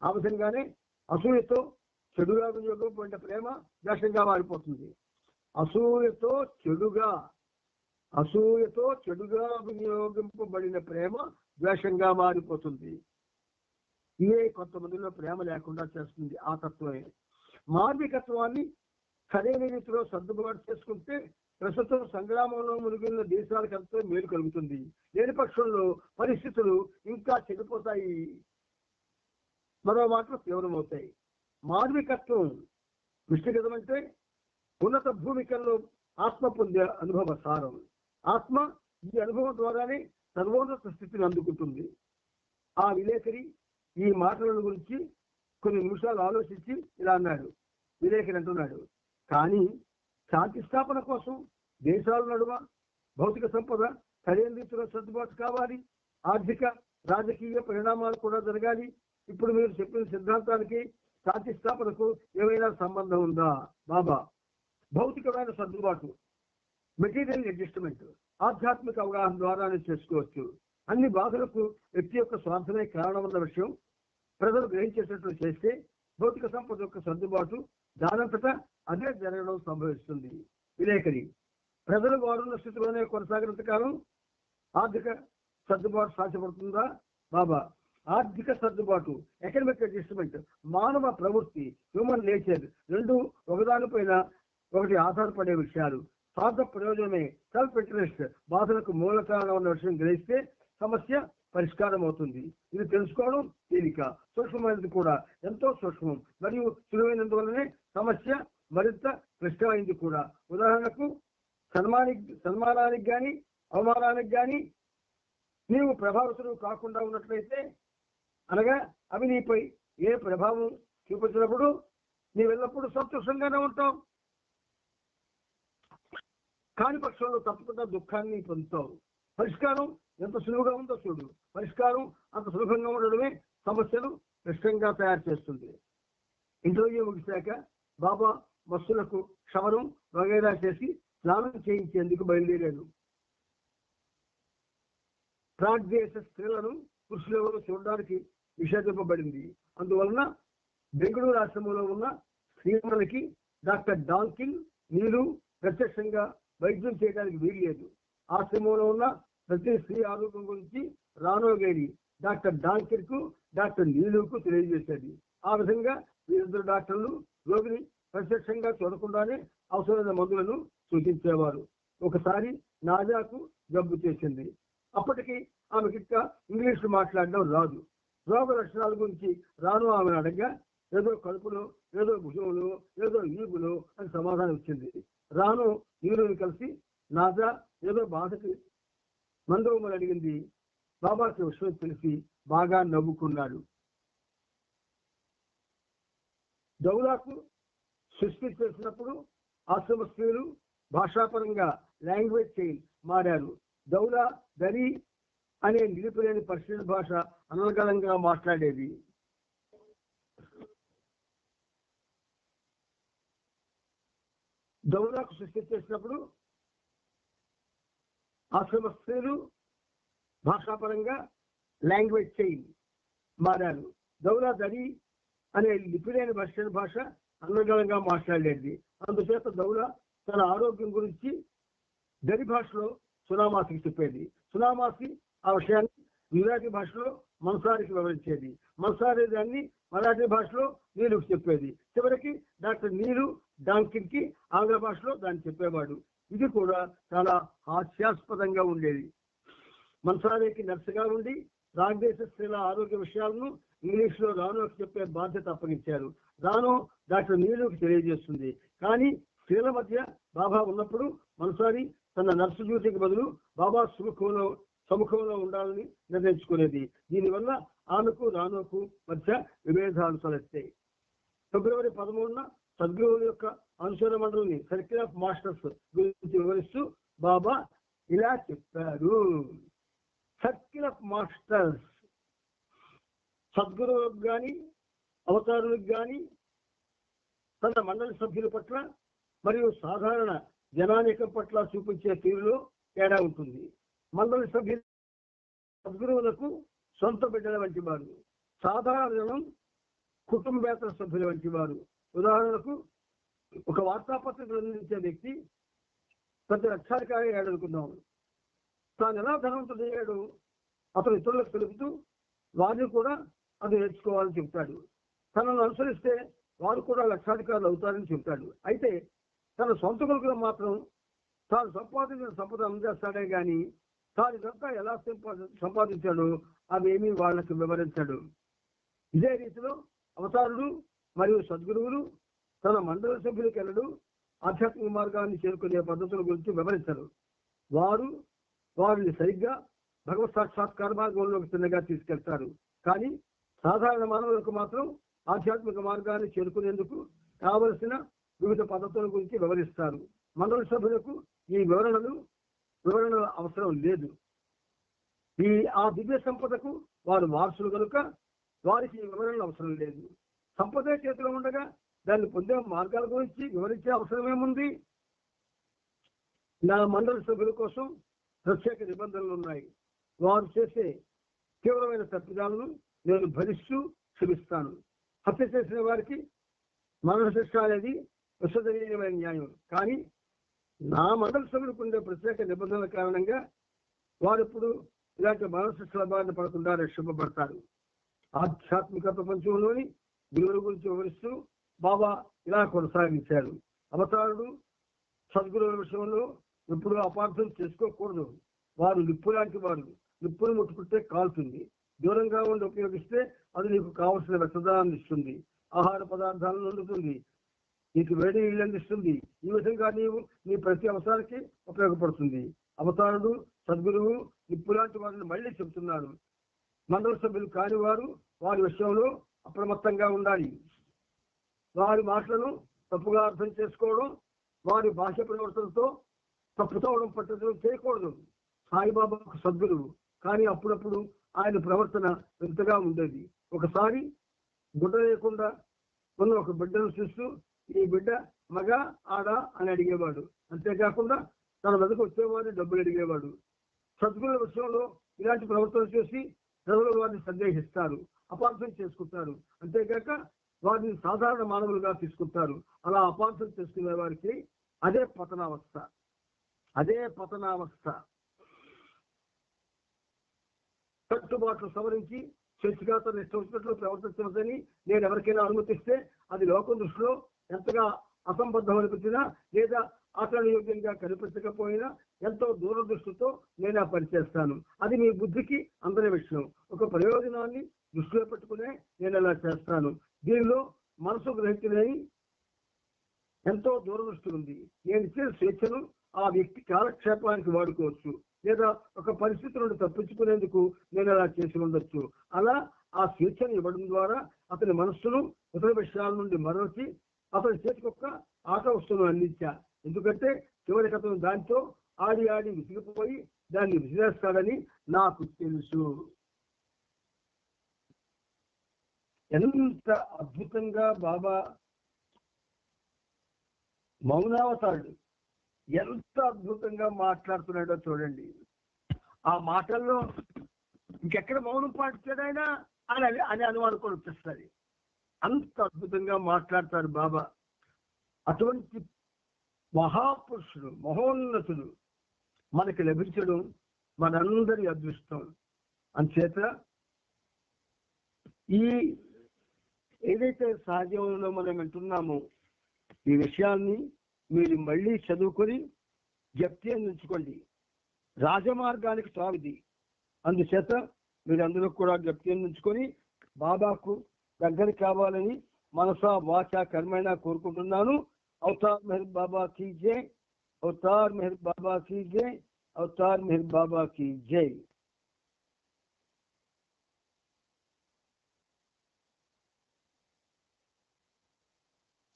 ఆ విధంగానే అసూయతో చెడుగా వినియోగం ప్రేమ ద్వేషంగా మారిపోతుంది. అసూయతో చెడుగా వినియోగింపబడిన ప్రేమ ద్వేషంగా మారిపోతుంది. ఇవే కొంతమందిలో ప్రేమ లేకుండా చేస్తుంది. ఆ తత్వమే మార్మికత్వాన్ని సరైన రీతిలో సర్దుబాటు చేసుకుంటే ప్రస్తుతం సంగ్రామంలో మునిగిన దేశాలకు ఎంతో మేలు కలుగుతుంది. లేని పక్షంలో పరిస్థితులు ఇంకా చెడిపోతాయి, మరో మాటలు తీవ్రమవుతాయి. మార్మికత్వం విష్ణుగతం అంటే ఉన్నత భూమికల్లో ఆత్మ పొందే అనుభవ సారం. ఆత్మ ఈ అనుభవం ద్వారానే సర్వోన్నత స్థితిని అందుకుంటుంది. ఆ విలేకరి ఈ మాటల గురించి కొన్ని నిమిషాలు ఆలోచించి ఇలా అన్నాడు. విలేకరి అంటున్నాడు, కానీ శాంతి స్థాపన కోసం దేశాల నడుమ భౌతిక సంపద సరైన రీతిలో సర్దుబాటు కావాలి, ఆర్థిక రాజకీయ పరిణామాలు కూడా జరగాలి. ఇప్పుడు మీరు చెప్పిన సిద్ధాంతానికి శాంతి స్థాపనకు ఏమైనా సంబంధం ఉందా? బాబా, భౌతికమైన సర్దుబాటు, మెటీరియల్ అడ్జస్ట్మెంట్ ఆధ్యాత్మిక అవగాహన ద్వారానే చేసుకోవచ్చు. అన్ని బాధలకు వ్యక్తి యొక్క స్వార్థమే కారణమన్న విషయం ప్రజలు గ్రహించేటట్లు చేస్తే భౌతిక సంపద యొక్క సర్దుబాటు దానంతటా అదే జరగడం సంభవిస్తుంది. విలేకరి, ప్రజలు వారున్న స్థితిలోనే కొనసాగినంత కాలం ఆర్థిక సర్దుబాటు సాధ్యపడుతుందా? బాబా, ఆర్థిక సర్దుబాటు, ఎకనామిక్ అడ్జస్ట్మెంట్, మానవ ప్రవృత్తి, హ్యూమన్ నేచర్ రెండు ఒకదానిపైన ఒకటి ఆధారపడే విషయాలు. స్వార్థ ప్రయోజనమే, సెల్ఫ్ ఇంట్రెస్ట్ బాధలకు మూల కారణం అన్న విషయం గ్రహిస్తే సమస్య పరిష్కారం అవుతుంది. ఇది తెలుసుకోవడం తేలిక, సూక్ష్మమైనది కూడా, ఎంతో సూక్ష్మం మరియు సులువైనందువల్లనే సమస్య మరింత క్లిష్టమైంది కూడా. ఉదాహరణకు సన్మానానికి కానీ అవమానానికి కానీ నీవు ప్రభావితులు కాకుండా ఉన్నట్లయితే, అనగా అవి నీపై ఏ ప్రభావం చూపించినప్పుడు నీవెల్లప్పుడూ సంతోషంగానే ఉంటావు. కాని పక్షంలో తప్పకుండా దుఃఖాన్ని పొందుతావు. పరిష్కారం ఎంత సులువుగా ఉందో చూడు. పరిష్కారం అంత సులభంగా ఉండడమే సమస్యను క్లిష్టంగా తయారు చేస్తుంది. ఇంటర్వ్యూ ముగిశాక బాబా బస్సులకు క్షవరం వగైరా చేసి స్నానం చేయించేందుకు బయలుదేరాడు. ప్రాగ్దేశ స్త్రీలను పురుషులెవరూ చూడడానికి నిషేధింపబడింది. అందువలన బెంగళూరు ఆశ్రమంలో ఉన్న స్త్రీలకి డాక్టర్ డాంకిన్ నీరు ప్రత్యక్షంగా వైద్యం చేయడానికి వీల్లేదు. ఆశ్రమంలో ఉన్న ప్రతి స్త్రీ ఆరోగ్యం గురించి రానోగేడి డాక్టర్ డాంకిన్ కు డాక్టర్ నీలుకు తెలియజేసేది. ఆ విధంగా వీరిద్దరు డాక్టర్లు రోగిని ప్రత్యక్షంగా చూడకుండానే అవసరమైన మందులను సూచించేవారు. ఒకసారి నాజాకు జబ్బు చేసింది. అప్పటికి ఆమెకి ఇంకా ఇంగ్లీష్ మాట్లాడడం రాదు. రోగ లక్షణాల గురించి రాను ఆమెను అడగగా ఏదో కడుపులో, ఏదో భుజంలో, ఏదో ఈగులో అని సమాధానం ఇచ్చింది. రాను నీరుని కలిసి నాజా ఏదో బాధకి మందవమని అడిగింది. బాబాకి విషయం తెలిసి బాగా నవ్వుకున్నాడు. దౌలాకు సృష్టి చేసినప్పుడు ఆశ్రమ స్త్రీలు భాషాపరంగా లాంగ్వేజ్ చేంజ్ మారారు. దౌలా దరి అనే నిలిపిలేని పర్షియన్ భాష అనర్గళంగా మాట్లాడేది. దౌలాకు సృష్టి చేసినప్పుడు ఆశ్రమ స్త్రీలు భాషాపరంగా లాంగ్వేజ్ చేంజ్ మారారు. దౌలా దరి అనే లిపిలేని పర్షియన్ భాష అనర్గళంగా మాట్లాడేది. అందుచేత దౌలా తన ఆరోగ్యం గురించి దరి భాషలో సునామాసికి చెప్పేది. సునామాసి ఆ విషయాన్ని గుజరాతీ భాషలో మన్సారికి వివరించేది. మన్సారి దాన్ని మరాఠీ భాషలో నీలుకు చెప్పేది. చివరికి డాక్టర్ నీలు డాంకిన్ కి ఆంగ్ల భాషలో దాన్ని చెప్పేవాడు. ఇది కూడా చాలా హాస్యాస్పదంగా ఉండేది. మన్సారికి నర్సుగా ఉండి రాగదేశ స్త్రీల ఆరోగ్య విషయాలను ఇంగ్లీష్ లో రానుకి చెప్పే బాధ్యత అప్పగించారు. రాను డాక్టర్ నీలుకి తెలియజేస్తుంది. కానీ స్త్రీల మధ్య బాబా ఉన్నప్పుడు మన్సారి తన నర్సు డ్యూటీకి బదులు బాబా సముఖంలో ఉండాలని నిర్ణయించుకునేది. దీనివల్ల ఆమెకు రానుకు మధ్య విభేదాలు తలెత్తాయి. ఫిబ్రవరి 13న సద్గురువుల యొక్క అనుసరణ మండలిని సర్కిల్ ఆఫ్ మాస్టర్స్ గురించి వివరిస్తూ బాబా ఇలా చెప్పారు. సర్కిల్ ఆఫ్ మాస్టర్స్ సద్గురువులకు కానీ అవతారులకు కానీ తన మండలి సభ్యుల పట్ల మరియు సాధారణ జనానికం పట్ల చూపించే తీరులో తేడా ఉంటుంది. మండలి సభ్యులు సద్గురువులకు సొంత బిడ్డల వంటి వారు, సాధారణ జనం కుటుంబేతర సభ్యుల వంటి వారు. ఉదాహరణకు ఒక వార్తాపత్రిక అందించే వ్యక్తి పెద్ద లక్షాధికారి అయ్యాడనుకుందాం. తాను ఎలా ధనవంతుడయ్యాడు అతను ఇతరులకు తెలుపుతూ వారిని కూడా అది నేర్చుకోవాలని చెబుతాడు. తనను అనుసరిస్తే వారు కూడా లక్షాధికారులు అవుతారని చెబుతాడు. అయితే తన సొంత కొడుకులు మాత్రం తాను సంపాదించిన సంపద అందజేస్తాడే గాని తాను ఇదంతా ఎలా సంపాదించాడో అవేమీ వాళ్ళకి వివరించాడు. ఇదే రీతిలో అవతారుడు మరియు సద్గురువులు తన మండల సభ్యులకు వెళ్ళడు ఆధ్యాత్మిక మార్గాన్ని చేరుకునే పద్ధతుల గురించి వివరించరు. వారిని సరిగ్గా భగవత్ సాక్షాత్కార మార్గంలోకి చిన్నగా తీసుకెళ్తారు. కానీ సాధారణ మానవులకు మాత్రం ఆధ్యాత్మిక మార్గాన్ని చేరుకునేందుకు కావలసిన వివిధ పద్ధతుల గురించి వివరిస్తారు. మండలి సభ్యులకు ఈ వివరణలు అవసరం లేదు. ఆ దివ్య సంపదకు వారు వారసులు కనుక వారికి ఈ వివరణలు అవసరం లేదు. సంపద చేతిలో ఉండగా దాన్ని పొందే మార్గాల గురించి వివరించే అవసరమేముంది? నా మండలి సభ్యుల కోసం ప్రత్యేక నిబంధనలు ఉన్నాయి. వారు చేసే తీవ్రమైన తప్పిదాలను నేను భరిస్తూ క్షమిస్తాను. హత్య చేసిన వారికి మరణ శిక్ష అనేది విశ్వసనీయమైన న్యాయం. కానీ నా మండలి సభ్యులకు ఉండే ప్రత్యేక నిబంధనల కారణంగా వారు ఇప్పుడు ఇలాంటి మరణ శిక్షల బారిన పడకుండా రక్షింపబడతారు. ఆధ్యాత్మిక ప్రపంచంలోని గురువుల గురించి వివరిస్తూ బాబా ఇలా కొనసాగించారు. అవతారుడు సద్గురువుల విషయంలో ఎప్పుడు అపార్థం చేసుకోకూడదు. వారు నిప్పు లాంటి వారు. నిప్పును ముట్టుకుంటే కాలుతుంది. దూరంగా ఉండి ఉపయోగిస్తే అది నీకు కావలసిన వెచ్చదనాన్ని ఇస్తుంది, ఆహార పదార్థాలను వండుతుంది, నీకు వేడి నీళ్ళు అందిస్తుంది. ఈ విధంగా నీవు నీ ప్రతి అవసరానికి ఉపయోగపడుతుంది. అవతారుడు సద్గురువు నిప్పు లాంటి వారిని మళ్ళీ చెబుతున్నారు. మండల సభ్యులు కాని వారు వారి విషయంలో అప్రమత్తంగా ఉండాలి. వారి మాటలను తప్పుగా అర్థం చేసుకోవడం, వారి భాష ప్రవర్తనతో తప్పుతోవడం పట్టడం చేయకూడదు. సాయిబాబాకు సద్గురువు, కానీ అప్పుడప్పుడు ఆయన ప్రవర్తన వింతగా ఉండేది. ఒకసారి గుడ్డ లేకుండా ఉన్న ఒక బిడ్డను చూస్తూ ఈ బిడ్డ మగ ఆడ అని అడిగేవాడు. అంతేకాకుండా తన మెదకు వచ్చేవాడిని డబ్బులు అడిగేవాడు. సద్గురుల విషయంలో ఇలాంటి ప్రవర్తన చేసి ప్రజలు వారిని సందేహిస్తారు, అపార్థం చేసుకుంటారు. అంతేకాక వారిని సాధారణ మానవులుగా తీసుకుంటారు. అలా అపార్థం చేసుకునే వారికి అదే పతనావస్థ. కట్టుబాట్లు సవరించి చర్చిగా తన ఇష్టం వచ్చినట్లు ప్రవర్తించవద్దని నేను ఎవరికైనా అనుమతిస్తే అది లోకం దృష్టిలో ఎంతగా అసంబద్ధం అనిపించినా లేదా ఆచరణయోగ్యంగా కనిపించకపోయినా ఎంతో దూరదృష్టితో నేను ఆ పని చేస్తాను. అది మీ బుద్ధికి అందని విషయం. ఒక ప్రయోజనాన్ని దృష్టిలో పెట్టుకునే నేను అలా చేస్తాను. దీనిలో మనసు గ్రహించలేని ఎంతో దూరదృష్టి ఉంది. నేను ఇచ్చే స్వేచ్ఛను ఆ వ్యక్తి కాలక్షేపానికి వాడుకోవచ్చు, లేదా ఒక పరిస్థితి నుండి తప్పించుకునేందుకు నేను అలా చేసి ఉండొచ్చు. అలా ఆ స్వేచ్ఛను ఇవ్వడం ద్వారా అతని మనస్సును ఇతర విషయాల నుండి మరచి అతని చేతికి ఒక ఆట వస్తువును అందించా. ఎందుకంటే చివరికి అతను దాంతో ఆడి విసిగిపోయి దాన్ని విసిరేస్తాడని నాకు తెలుసు. ఎంత అద్భుతంగా బాబా మౌనావతారుడు ఎంత అద్భుతంగా మాట్లాడుతున్నాడో చూడండి. ఆ మాటల్లో ఇంకెక్కడ మౌనం పాటించాడైనా అని అనుమానం కూడా వచ్చేస్తుంది. అంత అద్భుతంగా మాట్లాడతారు బాబా. అటువంటి మహాపురుషుడు, మహోన్నతుడు మనకి లభించడం మనందరి అదృష్టం. అంచేత ఈ ఏదైతే సహజంలో మనం వింటున్నామో ఈ విషయాన్ని మీరు మళ్ళీ చదువుకొని జప్తి అందించుకోండి. రాజమార్గానికి తావిది. అందుచేత మీరు అందరూ కూడా జప్తి అందించుకొని బాబాకు దగ్గర కావాలని మనసా వాచా కర్మైనా కోరుకుంటున్నాను. అవతార్ మెహర్ బాబా కీ జై, అవతార్ మెహర్ బాబా కీ జై, అవతార్ మెహర్ బాబా కీ జై.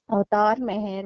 अवतार मेहर